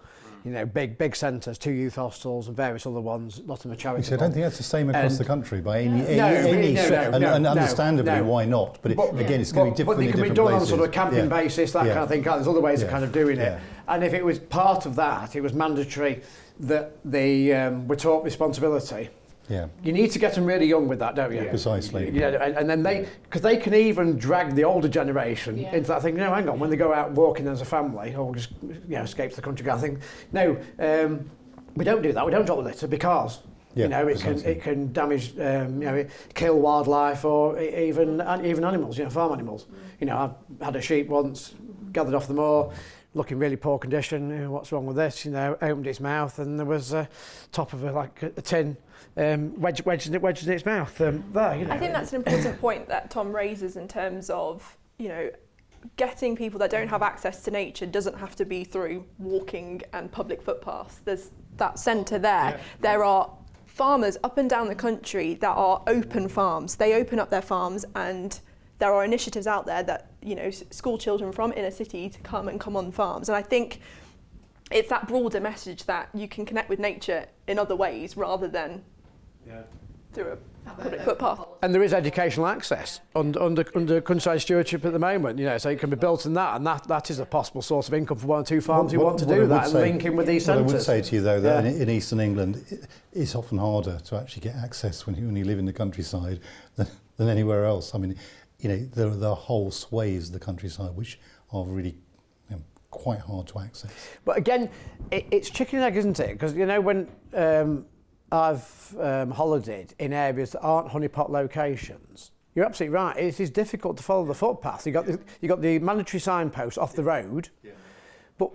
You know, big centres, 2 youth hostels and various other ones, a lot of them are charitable. I don't think that's the same across the country by any stretch, and understandably why not, but again it's going to be different in different places. But it can be done on sort of a camping basis, that kind of thing. There's other ways of kind of doing it. And if it was part of that, it was mandatory that we're taught responsibility. You need to get them really young with that, don't you? Precisely. And then because they can even drag the older generation into that thing. No, hang on, when they go out walking as a family or just escape to the country, I think no, we don't do that. We don't drop the litter because it can damage, kill wildlife or even animals, farm animals. You know, I've had a sheep once, gathered off the moor, looking really poor condition. What's wrong with this? Opened its mouth and there was top of a tin wedged in its mouth. I think that's an important point that Tom raises in terms of, getting people that don't have access to nature doesn't have to be through walking and public footpaths. There's that centre there. Yeah. There are farmers up and down the country that are open farms. They open up their farms, and there are initiatives out there that, school children from inner city to come on farms. And I think it's that broader message that you can connect with nature in other ways rather than through a public footpath. And there is educational access under countryside stewardship at the moment, so it can be built in that, and that is a possible source of income for one or two farms who want to do that and link in with these centres. I would say to you though that in eastern England it's often harder to actually get access when you live in the countryside than anywhere else. I mean, there are whole swathes of the countryside which are really quite hard to access. But again, it's chicken and egg, isn't it? Because when I've holidayed in areas that aren't honeypot locations, you're absolutely right. It is difficult to follow the footpath. You got the mandatory signpost off the road, but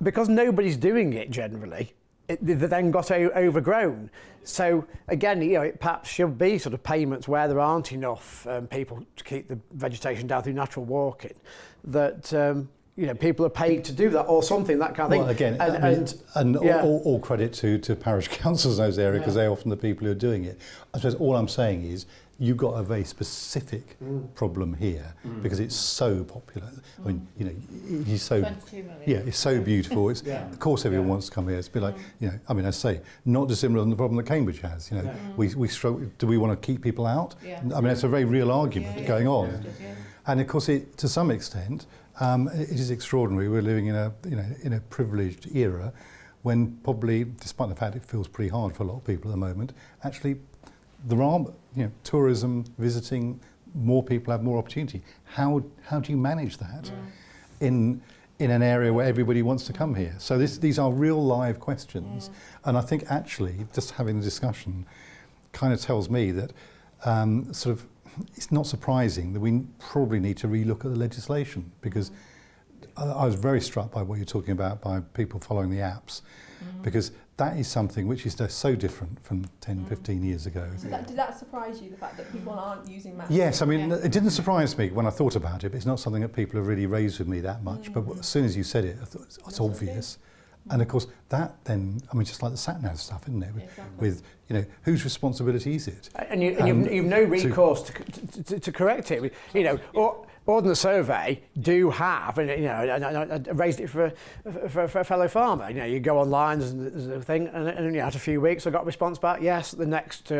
because nobody's doing it generally, they then got overgrown. So again, it perhaps should be sort of payments where there aren't enough people to keep the vegetation down through natural walking, that people are paid to do that or something, that kind of thing. Well, again, all credit to parish councils in those areas, because they're often the people who are doing it. I suppose all I'm saying is you've got a very specific problem here because it's so popular. I mean, it's so 22 million. It's so beautiful. It's of course everyone wants to come here. It's a bit like I mean, I say not dissimilar than the problem that Cambridge has. We struggle. Do we want to keep people out? I mean, it's a very real argument going on, and of course, to some extent. It is extraordinary. We're living in a privileged era when probably, despite the fact it feels pretty hard for a lot of people at the moment, actually there are tourism, visiting, more people have more opportunity. How do you manage that in an area where everybody wants to come here? So these are real live questions, and I think actually just having the discussion kind of tells me that it's not surprising that we probably need to relook at the legislation, because I was very struck by what you're talking about, by people following the apps, because that is something which is so different from 10, 15 years ago. So did that surprise you, the fact that people aren't using maps? Yes, I mean, it didn't surprise me when I thought about it, but it's not something that people have really raised with me that much. But as soon as you said it, I thought it's obvious. And of course, that then, I mean, just like the sat-nav stuff, isn't it? With whose responsibility is it? And you've no recourse to correct it. Ordnance Survey do have, and I raised it for a fellow farmer. You go online, there's a thing, and after a few weeks, I got a response back. Yes, the next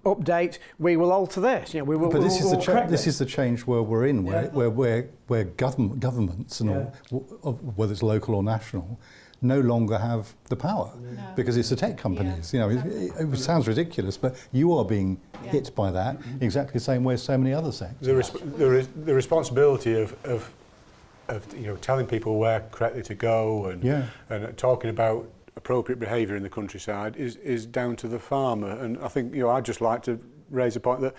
update, we will alter this. We will. But this is the changed world we're in, where governments and all, whether it's local or national, no longer have the power because it's the tech companies. It sounds ridiculous, but you are being hit by that exactly the same way as so many other sectors. The responsibility of telling people where correctly to go and talking about appropriate behaviour in the countryside is down to the farmer. And I think I'd just like to raise a point that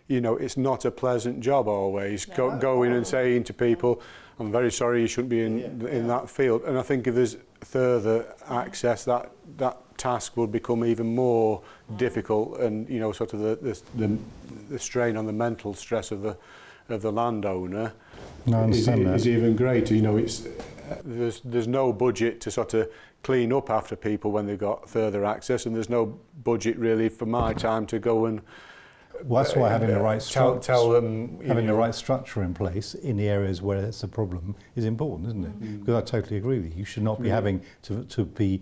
it's not a pleasant job always going and saying to people, I'm very sorry, you shouldn't be in that field. And I think if there's further access, that task will become even more difficult, and sort of the strain on the mental stress of the landowner is even greater. There's no budget to sort of clean up after people when they've got further access, and there's no budget really for my time to go and well, that's why having the right tell them the right structure in place in the areas where it's a problem is important, isn't it? Because I totally agree with you. You should not be having to be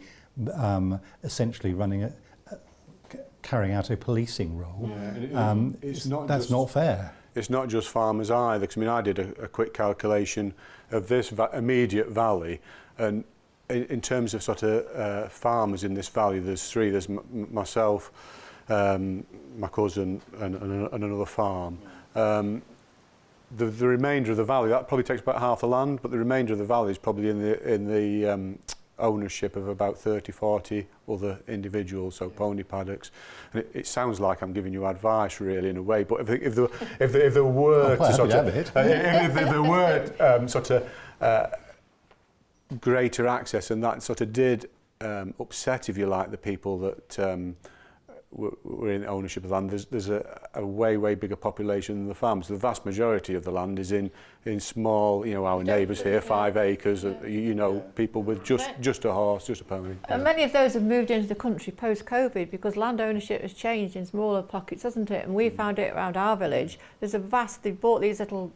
essentially running carrying out a policing role. That's not fair. It's not just farmers either. Because I did a quick calculation of this immediate valley, and in terms of sort of farmers in this valley, there's three. There's myself, my cousin, and another farm. The remainder of the valley, that probably takes about half the land, but the remainder of the valley is probably in the ownership of about 30, 40 other individuals, so pony paddocks. And it sounds like I'm giving you advice, really, in a way. But if there were to sort of, if there were sort of greater access, and that sort of did upset, if you like, the people that were in ownership of land. There's a way bigger population than the farms. The vast majority of the land is in small, our neighbours here, 5 acres, people with just a horse, just a pony. And many of those have moved into the country post-COVID because land ownership has changed in smaller pockets, hasn't it? And we found it around our village. There's they've bought these little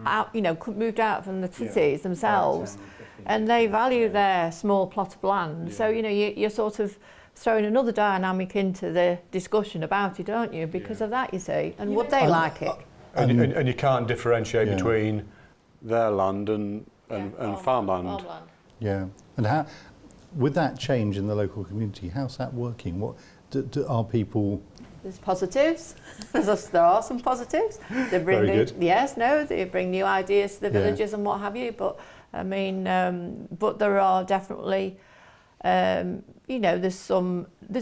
out, moved out from the cities themselves, and they value their small plot of land. So, you're sort of throwing another dynamic into the discussion about it, aren't you? Because of that, you see. And would they like it? And you can't differentiate between their land and farmland. Yeah. And how, with that change in the local community, how's that working? What are people? There's positives. There are some positives. They bring Very good. They bring new ideas to the villages and what have you. But I mean, but there are definitely. There's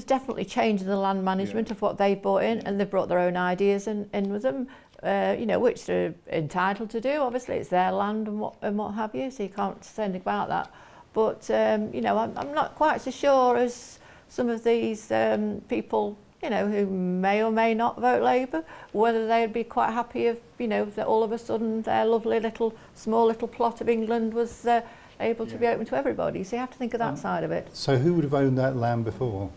definitely change in the land management of what they've brought in, and they've brought their own ideas in with them, which they're entitled to do. Obviously, it's their land and what have you, so you can't say anything about that. But I'm not quite so sure as some of these people, who may or may not vote Labour, whether they'd be quite happy if, that all of a sudden their lovely small little plot of England was able to be open to everybody. So you have to think of that side of it. So who would have owned that land before?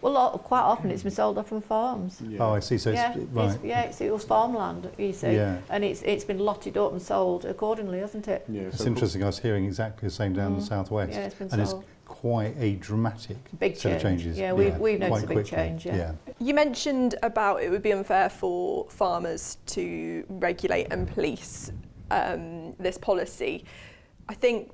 Well, quite often it's been sold off from farms. Yeah. Oh, I see. So it was farmland, you see, and it's been lotted up and sold accordingly, hasn't it? Yeah, it's interesting. I was hearing exactly the same down the southwest, yeah, it's been and sold. It's quite a dramatic big set of changes. Yeah, we've noticed a big change. Yeah. You mentioned about it would be unfair for farmers to regulate and police this policy. I think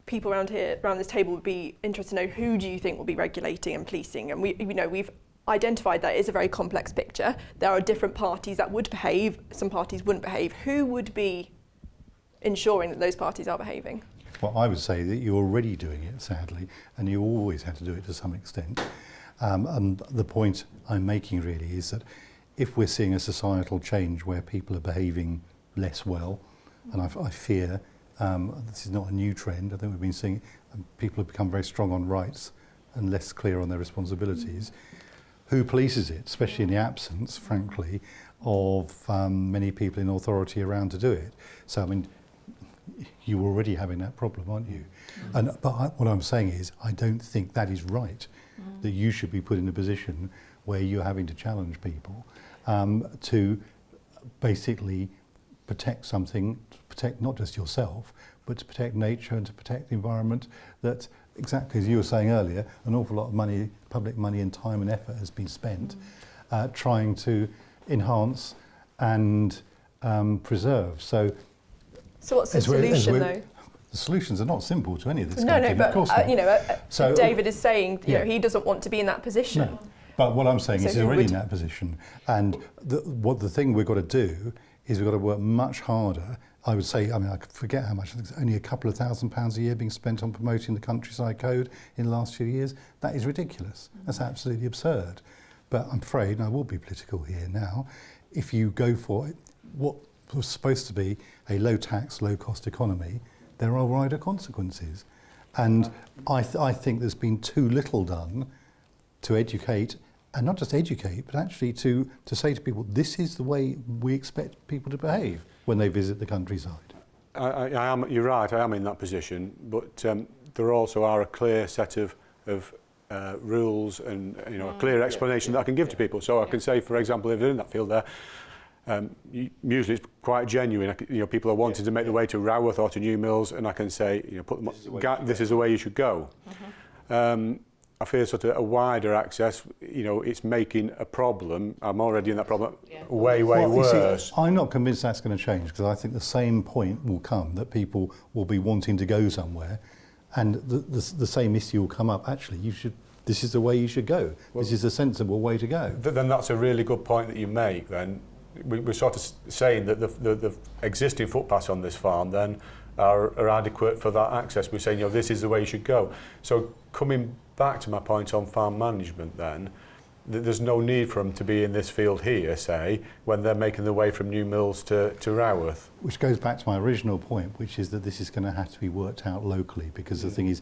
people around this table would be interested to know, who do you think will be regulating and policing? And we've identified that it is a very complex picture. There are different parties that would behave, some parties wouldn't behave. Who would be ensuring that those parties are behaving? Well, I would say that you're already doing it, sadly, and you always have to do it to some extent. And the point I'm making really is that if we're seeing a societal change where people are behaving less well, and I fear this is not a new trend. I think we've been seeing people have become very strong on rights and less clear on their responsibilities. Who polices it, especially in the absence, frankly, of many people in authority around to do it? So, I mean, you're already having that problem, aren't you? But what I'm saying is, I don't think that is right, that you should be put in a position where you're having to challenge people to basically protect something, to protect not just yourself, but to protect nature and to protect the environment that, exactly as you were saying earlier, an awful lot of money, public money and time and effort has been spent trying to enhance and preserve. So what's the solution though? The solutions are not simple to any of this. No, but of course not. So David is saying, he doesn't want to be in that position. No. But what I'm saying is he's already in that position. And the thing we've got to do is we've got to work much harder. I would say, I forget how much, I think it's only a couple of £1,000s a year being spent on promoting the countryside code in the last few years. That is ridiculous. That's absolutely absurd. But I'm afraid, and I will be political here now, if you go for it, what was supposed to be a low tax, low cost economy, there are wider consequences. And I think there's been too little done to educate, and not just educate, but actually to say to people, this is the way we expect people to behave when they visit the countryside. You're right, I am in that position, but there also are a clear set of rules and a clear explanation that I can give to people. So I can say, for example, if they're in that field there, usually it's quite genuine. People are wanting to make their way to Raworth or to New Mills, and I can say, this is the way you should go. I feel sort of a wider access, it's making a problem. I'm already in that problem way worse. See, I'm not convinced that's going to change, because I think the same point will come, that people will be wanting to go somewhere, and the same issue will come up. Actually, this is the way you should go. This is a sensible way to go. Then that's a really good point that you make. Then we're sort of saying that the existing footpaths on this farm then are adequate for that access. We're saying, this is the way you should go. So coming back to my point on farm management then, there's no need for them to be in this field here, say, when they're making their way from New Mills to Raworth. Which goes back to my original point, which is that this is going to have to be worked out locally, because the thing is,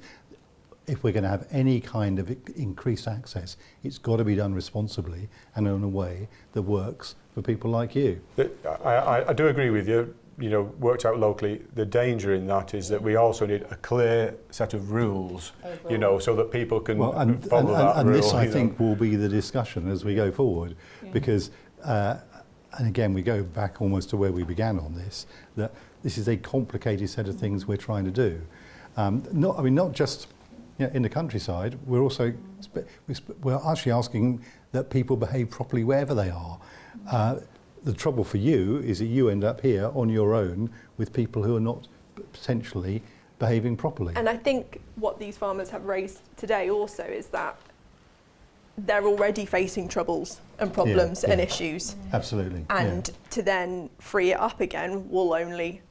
if we're going to have any kind of increased access, it's got to be done responsibly and in a way that works for people like you. I do agree with you, you know, worked out locally. The danger in that is that we also need a clear set of rules, you know, so that people can follow that and rule. this, I think, will be the discussion as we go forward, because, and again, we go back almost to where we began on this, that this is a complicated set of things we're trying to do. Not just in the countryside, we're also we're actually asking that people behave properly wherever they are. The trouble for you is that you end up here on your own with people who are not potentially behaving properly. And I think what these farmers have raised today also is that they're already facing troubles and problems and issues. Absolutely. And to then free it up again will only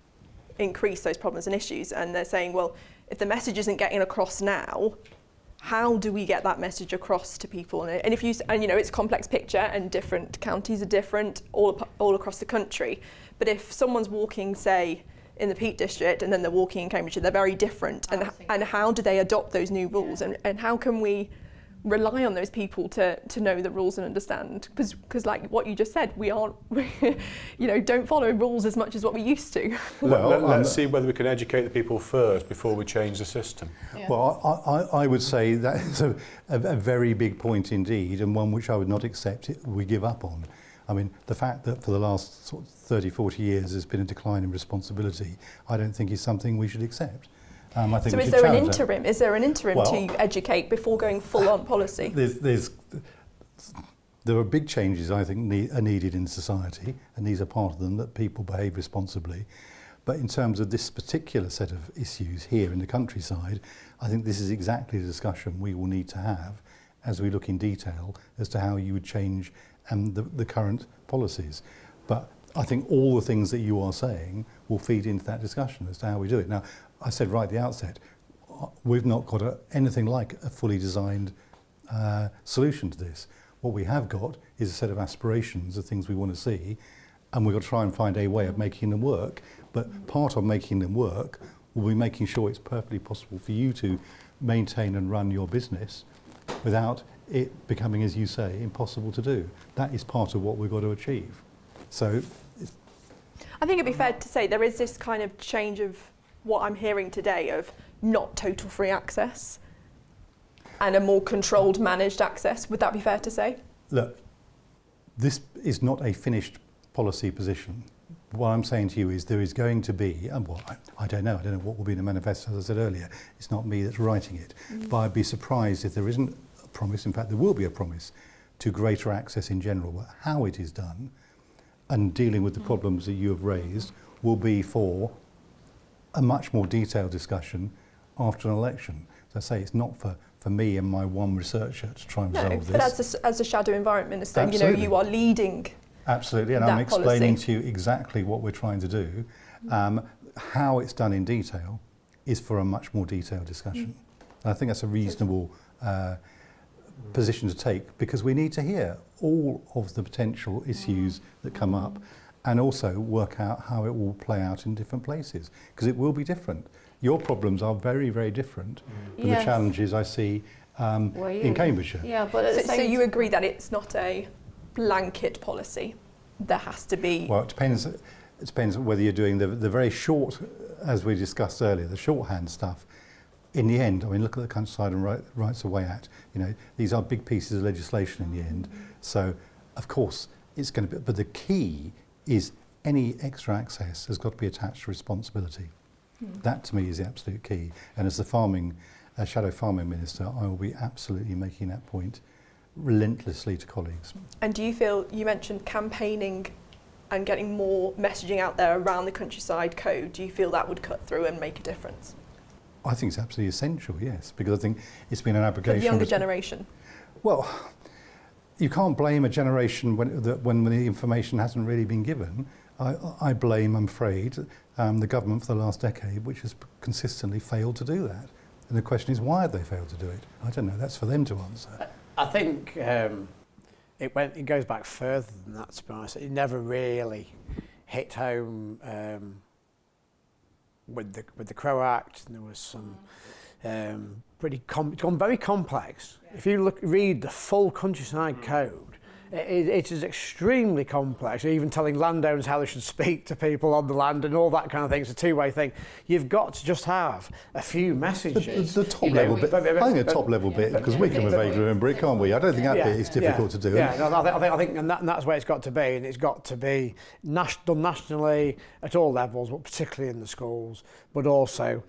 increase those problems and issues. And they're saying, well, if the message isn't getting across now, how do we get that message across to people? And if it's a complex picture, and different counties are different all across the country. But if someone's walking, say, in the Peak District, and then they're walking in Cambridgeshire, they're very different. And how do they adopt those new rules? And how can we rely on those people to know the rules and understand? Because like what you just said, we aren't, don't follow rules as much as what we used to. Well, let's see whether we can educate the people first before we change the system. Yeah. Well, I would say that's a very big point indeed, and one which I would not accept we give up on. I mean, the fact that for the last sort of 30, 40 years there's been a decline in responsibility, I don't think is something we should accept. I think so is there an interim? Is there an interim to educate before going full on policy? There are big changes I think are needed in society, and these are part of them, that people behave responsibly. But in terms of this particular set of issues here in the countryside, I think this is exactly the discussion we will need to have as we look in detail as to how you would change the current policies. But I think all the things that you are saying will feed into that discussion as to how we do it. Now, I said right at the outset, we've not got anything like a fully designed solution to this. What we have got is a set of aspirations of things we want to see, and we've got to try and find a way of making them work. But part of making them work will be making sure it's perfectly possible for you to maintain and run your business without it becoming, as you say, impossible to do. That is part of what we've got to achieve. So I think it'd be fair to say there is this kind of change of what I'm hearing today of not total free access and a more controlled, managed access. Would that be fair to say? Look, this is not a finished policy position. What I'm saying to you is there is going to be, and I don't know what will be in the manifesto, as I said earlier. It's not me that's writing it. But I'd be surprised if there isn't a promise, in fact there will be a promise, to greater access in general. But how it is done and dealing with the problems that you have raised will be for a much more detailed discussion after an election. As I say, it's not for me and my one researcher to try and resolve this. But as a shadow environment minister, Absolutely. you are leading. Absolutely, and I'm explaining to you exactly what we're trying to do. How it's done in detail is for a much more detailed discussion. And I think that's a reasonable position to take, because we need to hear all of the potential issues that come up, and also work out how it will play out in different places, because it will be different. Your problems are very, very different than the challenges I see in Cambridgeshire. Yeah, but so you agree that it's not a blanket policy? There has to be. Well, it depends whether you're doing the very short, as we discussed earlier, the shorthand stuff. In the end, I mean, look at the Countryside and Rights of Way Act. These are big pieces of legislation in the end. So, of course, it's going to be. But the key is any extra access has got to be attached to responsibility. That, to me, is the absolute key. And as the shadow farming minister, I will be absolutely making that point relentlessly to colleagues. And do you feel, you mentioned campaigning and getting more messaging out there around the Countryside Code, do you feel that would cut through and make a difference? I think it's absolutely essential, yes, because I think it's been an application. For the younger generation? Well, you can't blame a generation when the information hasn't really been given. I blame, I'm afraid, the government for the last decade, which has consistently failed to do that. And the question is, why have they failed to do it? I don't know, that's for them to answer. I think it goes back further than that, to be honest. It never really hit home with the Crow Act, and there was some it's gone very complex. If you read the full countryside code, it is extremely complex. Even telling landowners how they should speak to people on the land and all that kind of thing. It's a two-way thing. You've got to just have a few messages. The top level bit. I think the top level bit, because we can vaguely remember it, can't we? I don't think that bit is difficult to do. Yeah, I think and that's where it's got to be, and it's got to be done nationally at all levels, but particularly in the schools, but also,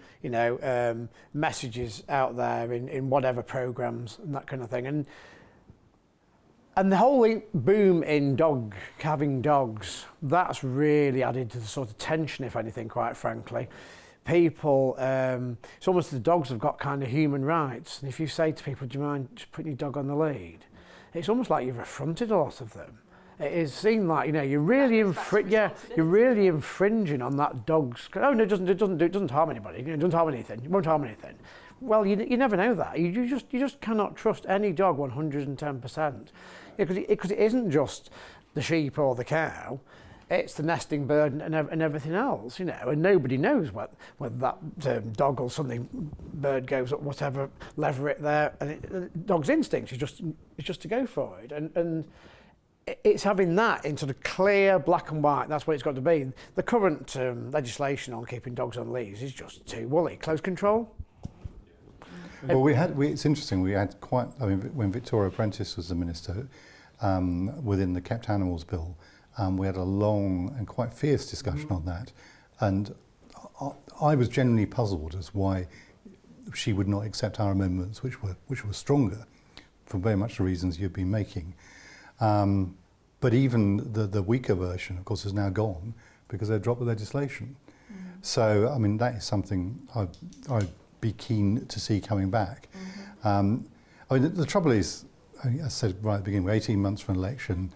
messages out there in whatever programmes and that kind of thing. And the whole boom in having dogs, that's really added to the sort of tension, if anything, quite frankly. People, it's almost the dogs have got kind of human rights. And if you say to people, do you mind just putting your dog on the lead? It's almost like you've affronted a lot of them. It is seen like, you're really infringing on that dog's. Oh no, it doesn't harm anybody. It doesn't harm anything. It won't harm anything. Well, you never know that. You just cannot trust any dog 110%. Because it isn't just the sheep or the cow, it's the nesting bird and everything else, and nobody knows whether that dog or something, bird goes up whatever leveret there, and the dog's instinct is just to go for it, and it's having that in sort of clear black and white. That's what it's got to be. The current legislation on keeping dogs on leads is just too woolly. Close control. Well, it's interesting. We had when Victoria Prentice was the minister, within the Kept Animals Bill, we had a long and quite fierce discussion on that, and I was genuinely puzzled as why she would not accept our amendments, which were stronger, for very much the reasons you've been making. But even the weaker version, of course, is now gone because they've dropped the legislation. So, that is something I'd be keen to see coming back. The trouble is, as I said right at the beginning, we're 18 months from an election.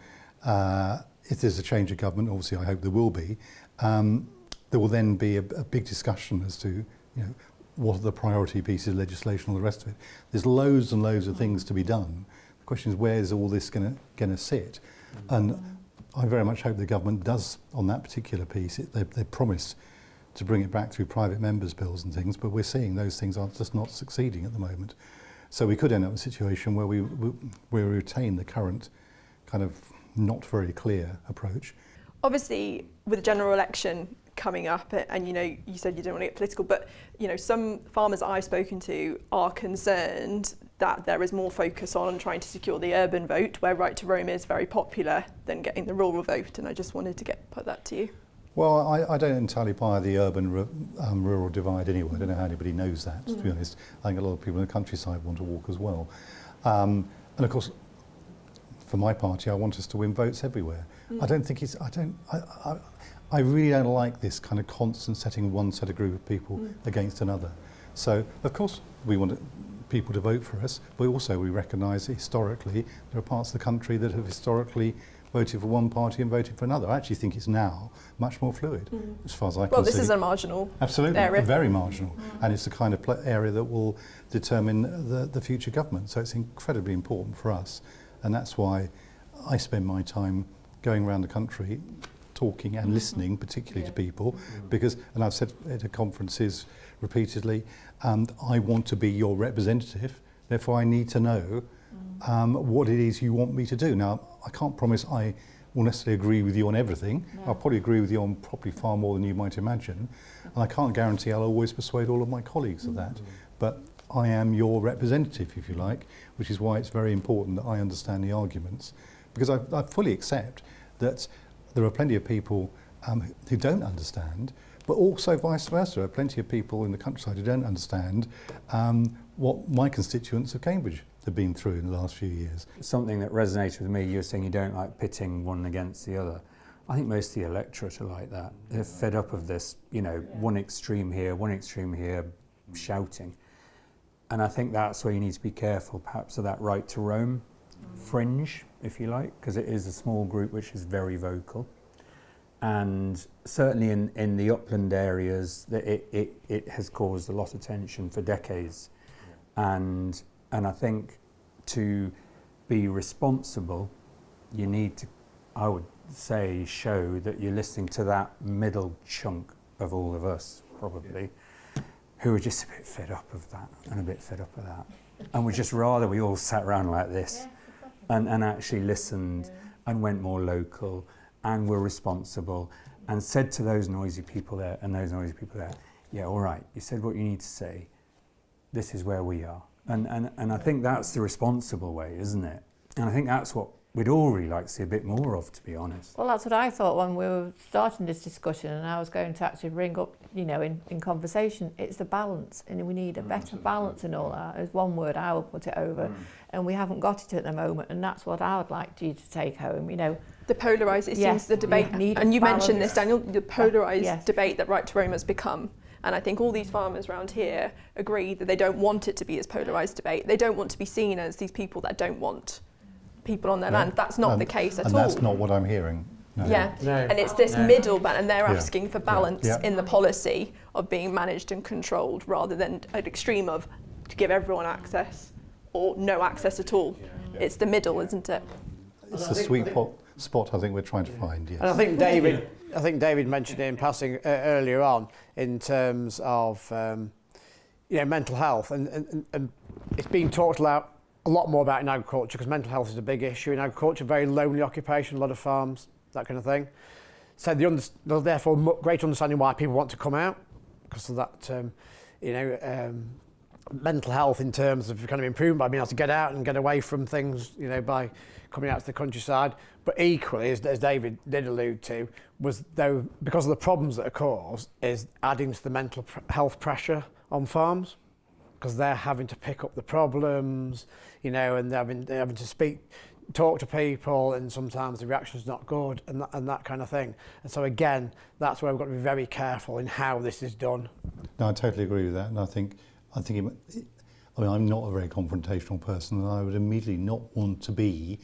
If there's a change of government, obviously I hope there will be, there will then be a big discussion as to what are the priority pieces of legislation, all the rest of it. There's loads and loads of things to be done. The question is, where is all this going to sit? And I very much hope the government does on that particular piece. They promised to bring it back through private members' bills and things, but we're seeing those things are just not succeeding at the moment. So we could end up in a situation where we retain the current kind of not very clear approach. Obviously, with the general election coming up, and you said you didn't want to get political, but some farmers I've spoken to are concerned that there is more focus on trying to secure the urban vote, where right to roam is very popular, than getting the rural vote. And I just wanted to put that to you. Well, I don't entirely buy the urban-rural divide anyway. I don't know how anybody knows that, to be honest. I think a lot of people in the countryside want to walk as well. And of course, for my party, I want us to win votes everywhere. I really don't like this kind of constant setting one set of group of people against another. So, of course, we want people to vote for us, but also we recognise that historically there are parts of the country that have historically voted for one party and voted for another. I actually think it's now much more fluid, as far as I can see. Well, this is a marginal Absolutely, area. Very marginal. And it's the kind of area that will determine the future government. So it's incredibly important for us. And that's why I spend my time going around the country talking and listening, particularly to people, because, and I've said at conferences repeatedly, I want to be your representative, therefore I need to know what it is you want me to do. Now, I can't promise I will necessarily agree with you on everything. No. I'll probably agree with you on probably far more than you might imagine. And I can't guarantee I'll always persuade all of my colleagues of that. But I am your representative, if you like, which is why it's very important that I understand the arguments. Because I fully accept that there are plenty of people who don't understand, but also vice versa. There are plenty of people in the countryside who don't understand what my constituents of Cambridge have been through in the last few years. Something that resonated with me, you were saying you don't like pitting one against the other. I think most of the electorate are like that. They're fed up of this, one extreme here, shouting. And I think that's where you need to be careful, perhaps, of that right to roam fringe, if you like, because it is a small group which is very vocal. And certainly in the upland areas, it has caused a lot of tension for decades. And I think to be responsible you need to, I would say, show that you're listening to that middle chunk of all of us, probably, who are just a bit fed up of that and a bit fed up of that. And we'd just rather we all sat around like this and actually listened and went more local and were responsible and said to those noisy people there and those noisy people there, yeah, all right, you said what you need to say. This is where we are. And I think that's the responsible way, isn't it? And I think that's what we'd all really like to see a bit more of, to be honest. Well, that's what I thought when we were starting this discussion, and I was going to actually bring up, you know, in conversation, it's the balance, and we need a better balance in all that. As one word I will put it over, and we haven't got it at the moment, and that's what I would like you to take home, you know. The polarised, it Yes, seems the debate, we need and you balance. mentioned this, Daniel, the polarised Yes. debate that Right to Roam has become. And I think all these farmers around here agree that they don't want it to be this polarised debate. They don't want to be seen as these people that don't want people on their land. That's not the case at all. And that's not what I'm hearing. No. Yeah, No. and it's this middle balance, and they're Yeah. asking for balance Yeah. in the policy of being managed and controlled, rather than an extreme of to give everyone access or no access at all. It's the middle, isn't it? It's the sweet spot I think we're trying to find, yes. And I think David mentioned it in passing earlier on in terms of mental health, and it's being talked about a lot more about in agriculture, because mental health is a big issue in agriculture, very lonely occupation, a lot of farms, that kind of thing. So there's therefore great understanding why people want to come out, because of that, mental health in terms of kind of improvement by being able to get out and get away from things, you know, by coming out to the countryside. But equally, as David did allude to, was though because of the problems that are caused, is adding to the mental health pressure on farms, because they're having to pick up the problems, you know, and they're having to talk to people, and sometimes the reaction's not good, and that kind of thing. And so again, that's where we've got to be very careful in how this is done. No, I totally agree with that, and I think I'm not a very confrontational person, and I would immediately not want to be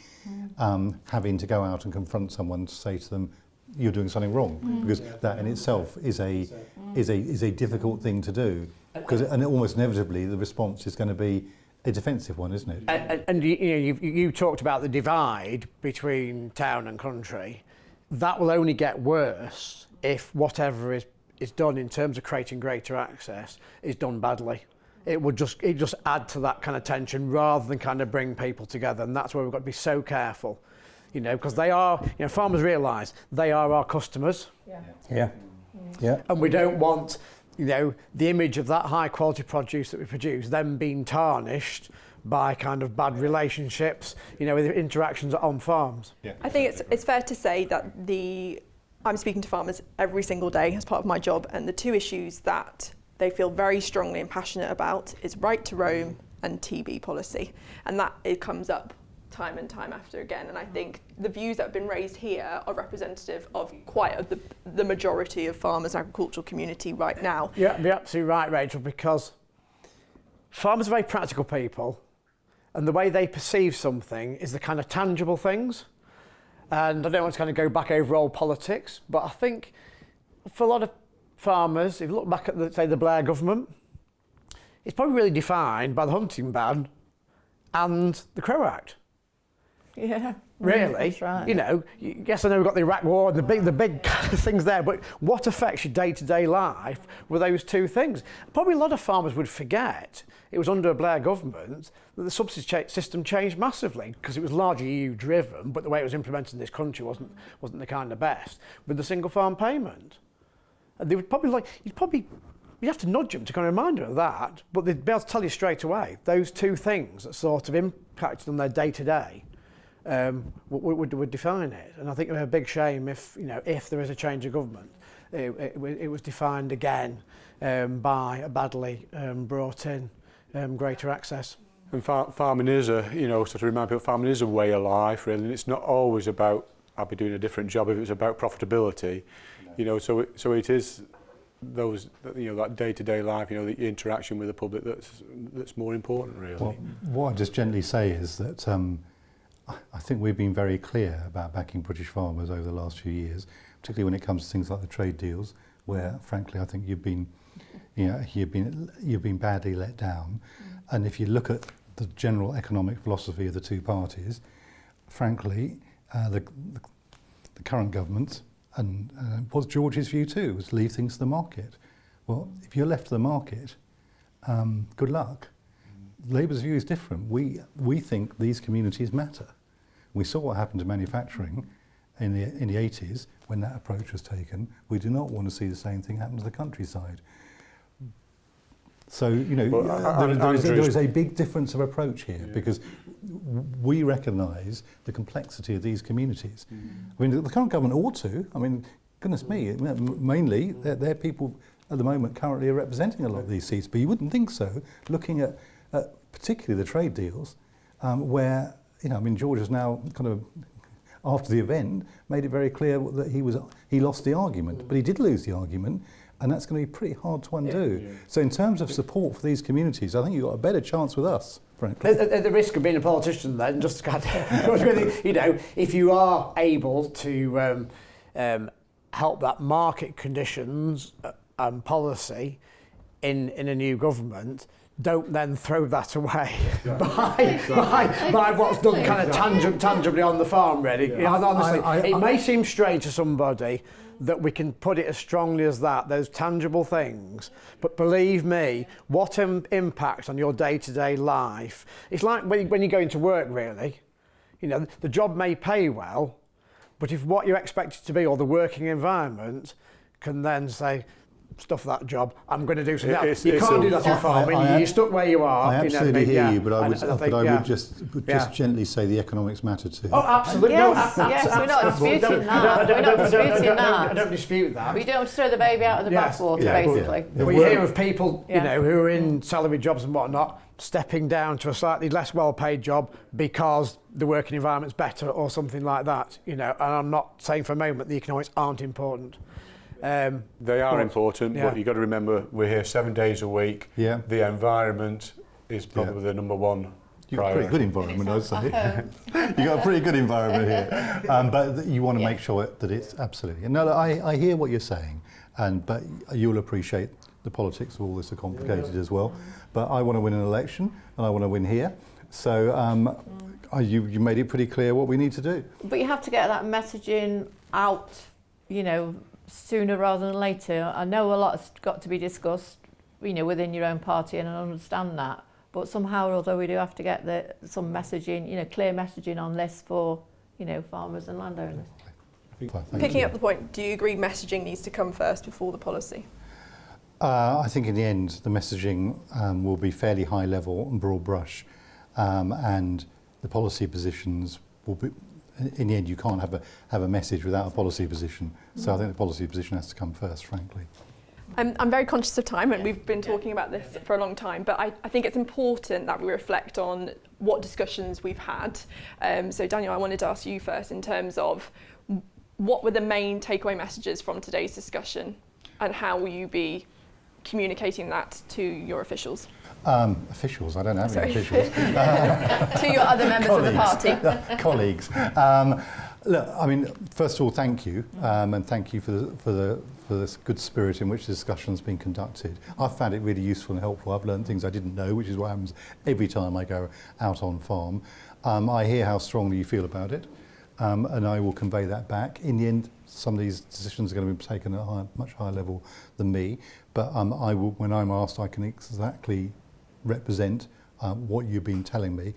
having to go out and confront someone to say to them, "You're doing something wrong," because that in itself is a difficult thing to do, and almost inevitably the response is going to be a defensive one, isn't it? And you talked about the divide between town and country. That will only get worse if whatever is done in terms of creating greater access is done badly. It just add to that kind of tension rather than kind of bring people together, and that's where we've got to be so careful, you know, because they are, you know, farmers realise they are our customers. Yeah. And we don't want, you know, the image of that high quality produce that we produce then being tarnished by kind of bad relationships, you know, with interactions on farms. Yeah. I think it's fair to say that I'm speaking to farmers every single day as part of my job, and the two issues that they feel very strongly and passionate about is right to roam and TB policy, and that it comes up time and time after again. And I think the views that have been raised here are representative of the majority of farmers and agricultural community right now. Yeah, you're absolutely right, Rachel, because farmers are very practical people, and the way they perceive something is the kind of tangible things. And I don't want to kind of go back over old politics, but I think for a lot of farmers, if you look back at, say, the Blair government, it's probably really defined by the hunting ban and the Crow Act. Yeah, Really, that's right. you know, yes, I know we've got the Iraq War and the big things there, but what affects your day-to-day life were those two things? Probably a lot of farmers would forget it was under a Blair government that the subsidy system changed massively, because it was largely EU-driven, but the way it was implemented in this country wasn't the kind of best, with the single farm payment. And they would probably you'd have to nudge them to kind of remind them of that, but they'd be able to tell you straight away those two things that sort of impacted on their day-to-day. Would define it, and I think it would be a big shame if there is a change of government, it was defined again by a badly brought in greater access. And farming is sort of remind people, farming is a way of life, really, and it's not always about I'll be doing a different job if it's about profitability, so it is those that day-to-day life, the interaction with the public that's more important, really. Well, what I just gently say is that I think we've been very clear about backing British farmers over the last few years, particularly when it comes to things like the trade deals, where frankly I think you've been badly let down. And if you look at the general economic philosophy of the two parties, frankly, the current government, and was George's view too, was leave things to the market. Well, if you're left to the market, good luck. Labour's view is different. We think these communities matter. We saw what happened to manufacturing in the 80s when that approach was taken. We do not want to see the same thing happen to the countryside. So, you know, there is a big difference of approach here, because we recognise the complexity of these communities. I mean, the current government ought to. I mean, goodness me, mainly they're people at the moment currently are representing a lot of these seats, but you wouldn't think so, looking at particularly the trade deals, where, you know, I mean, George has now kind of, after the event, made it very clear that he lost the argument, but he did lose the argument, and that's going to be pretty hard to undo. So in terms of support for these communities, I think you've got a better chance with us, frankly. At the risk of being a politician then, just kind of, you know, if you are able to help that market conditions and policy in a new government, don't then throw that away by what's done kind of tangibly on the farm, really. You know, honestly, it may seem strange to somebody that we can put it as strongly as that, those tangible things, but believe me, what impacts on your day-to-day life. It's like when you go into work, really. You know, the job may pay well, but if what you're expected to be, or the working environment, can then say, stuff that job, I'm going to do something else. You can't do that in farming. You're stuck where you are. I absolutely hear you, but I would just Yeah. gently say the economics matter too. Oh, absolutely. Yes, No, yes, we're not disputing that. We're not disputing I that. don't dispute that. We don't throw the baby out of the Yes. bathwater, Yeah. basically. We hear of people, you Yeah. know, who are in salary jobs and whatnot, stepping down to a slightly less well-paid job because the working environment's better or something like that. You know, and I'm not saying for a moment the economics aren't important. They are important, yeah. but you've got to remember we're here 7 days a week. Yeah. The environment is probably the number one You've got a priority. pretty good environment, I'd say. You've got a pretty good environment here. But you want to make sure that it's absolutely... No, look, I hear what you're saying, but you'll appreciate the politics of all this are complicated as well. But I want to win an election, and I want to win here. So you made it pretty clear what we need to do. But you have to get that messaging out, you know, sooner rather than later. I know a lot's got to be discussed, you know, within your own party, and I understand that. But somehow or other, we do have to get some messaging, you know, clear messaging on this for, you know, farmers and landowners. Picking up the point, do you agree messaging needs to come first before the policy? I think in the end, the messaging will be fairly high level and broad brush, and the policy positions will be. In the end, you can't have a message without a policy position. So I think the policy position has to come first, frankly. I'm very conscious of time, and we've been talking about this for a long time, but I think it's important that we reflect on what discussions we've had. So Daniel, I wanted to ask you first in terms of what were the main takeaway messages from today's discussion, and how will you be communicating that to your officials? Officials, I don't have any officials. To your other members of the party. Colleagues. Look, I mean, first of all, thank you, and thank you for this good spirit in which the discussion's been conducted. I've found it really useful and helpful. I've learned things I didn't know, which is what happens every time I go out on farm. I hear how strongly you feel about it, and I will convey that back. In the end, some of these decisions are going to be taken at a much higher level than me, but I will, when I'm asked, I can exactly represent what you've been telling me.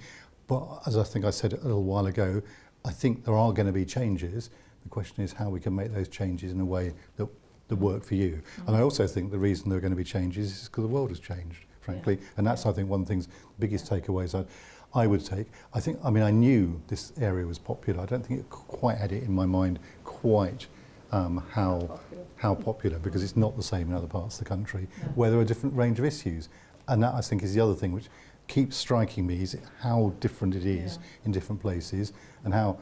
But as I think I said a little while ago, I think there are going to be changes. The question is how we can make those changes in a way that work for you. And I also think the reason there are going to be changes is because the world has changed, frankly. Yeah. And that's, I think, one of the biggest takeaways I would take. I mean, I knew this area was popular. I don't think it quite had it in my mind quite how popular, because it's not the same in other parts of the country, where there are a different range of issues. And that, I think, is the other thing which keeps striking me, is how different it is in different places, and how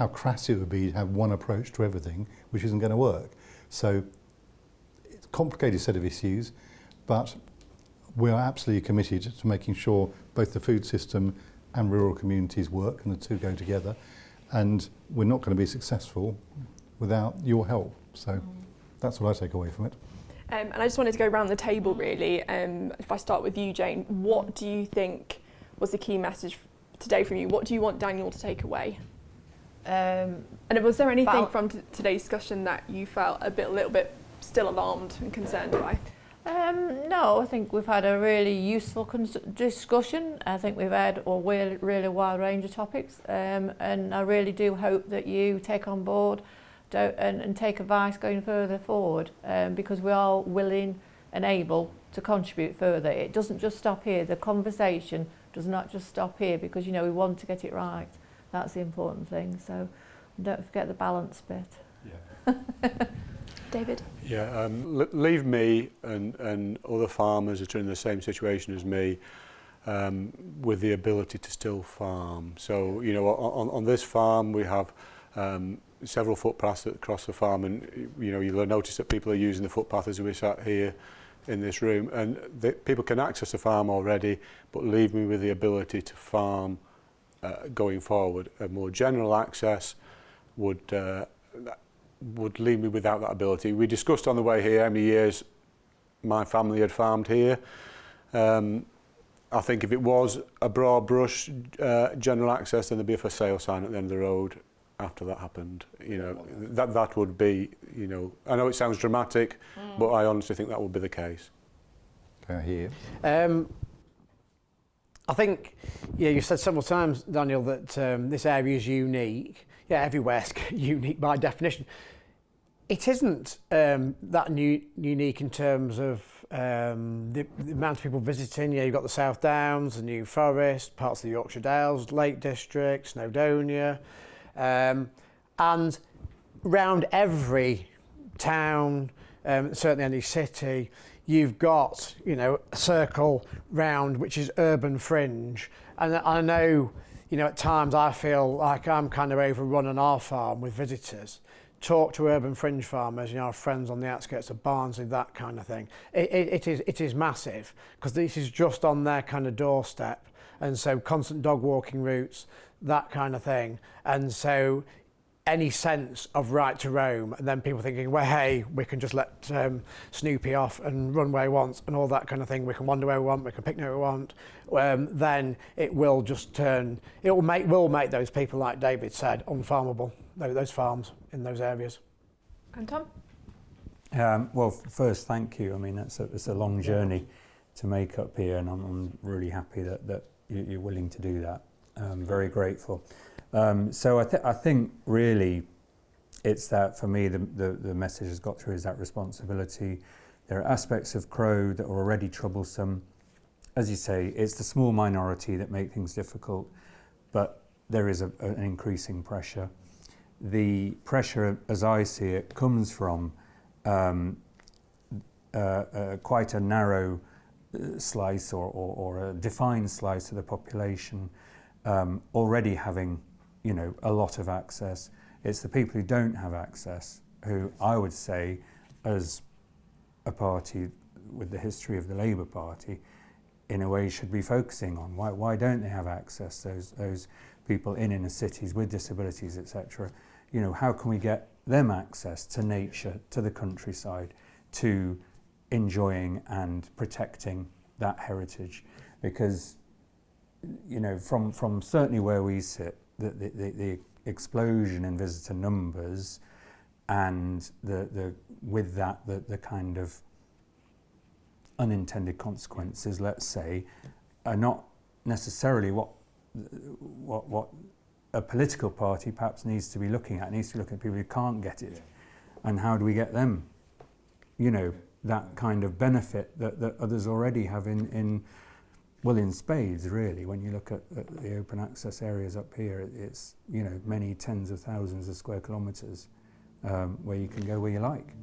crass it would be to have one approach to everything, which isn't going to work. So it's a complicated set of issues, but we are absolutely committed to making sure both the food system and rural communities work, and the two go together. And we're not going to be successful without your help. So that's what I take away from it. And I just wanted to go around the table, really. If I start with you, Jane, what do you think was the key message today from you? What do you want Daniel to take away? And was there anything from today's discussion that you felt a little bit still alarmed and concerned by? No, I think we've had a really useful discussion. I think we've had a really wide range of topics, and I really do hope that you take on board and take advice going further forward, because we are willing and able to contribute further. It doesn't just stop here. The conversation does not just stop here, because we want to get it right. That's the important thing. So don't forget the balance bit. Yeah. David? Yeah, leave me and other farmers that are in the same situation as me with the ability to still farm. So, on this farm we have several footpaths that cross the farm, and you'll notice that people are using the footpath as we sat here in this room, and people can access the farm already, but leave me with the ability to farm going forward. A more general access would leave me without that ability. We discussed on the way here how many years my family had farmed here. I think if it was a broad brush general access, then there'd be a for sale sign at the end of the road after that happened. That would be, I know it sounds dramatic, but I honestly think that would be the case. Can I hear? I think, you said several times, Daniel, that this area is unique. Yeah, everywhere's unique by definition. It isn't that unique in terms of the amount of people visiting. You've got the South Downs, the New Forest, parts of the Yorkshire Dales, Lake District, Snowdonia, and around every town, certainly any city, you've got a circle round which is urban fringe. And I know, at times I feel like I'm kind of overrun on our farm with visitors. Talk to urban fringe farmers, our friends on the outskirts of Barnsley, that kind of thing. It is massive, because this is just on their kind of doorstep, and so constant dog walking routes, that kind of thing. And so any sense of right to roam, and then people thinking, well, hey, we can just let Snoopy off and run where he wants and all that kind of thing. We can wander where we want, we can picnic where we want. Then it will just turn, will make those people, like David said, unfarmable, those farms in those areas. And Tom? Well, first, thank you. I mean, it's a long journey to make up here, and I'm really happy that you're willing to do that. I'm very grateful. So I think really it's that, for me, the message has got through, is that responsibility. There are aspects of Crow that are already troublesome. As you say, it's the small minority that make things difficult, but there is an increasing pressure. The pressure, as I see it, comes from quite a narrow slice or a defined slice of the population already having a lot of access. It's the people who don't have access who, I would say, as a party with the history of the Labour Party, in a way should be focusing on. Why don't they have access, those people in inner cities with disabilities, etc. How can we get them access to nature, to the countryside, to enjoying and protecting that heritage? Because from certainly where we sit, the explosion in visitor numbers and the kind of unintended consequences, let's say, are not necessarily what a political party perhaps needs to be looking at. It needs to look at people who can't get it, and how do we get them, that kind of benefit that others already have in spades, really. When you look at the open access areas up here, it's many tens of thousands of square kilometres where you can go where you like.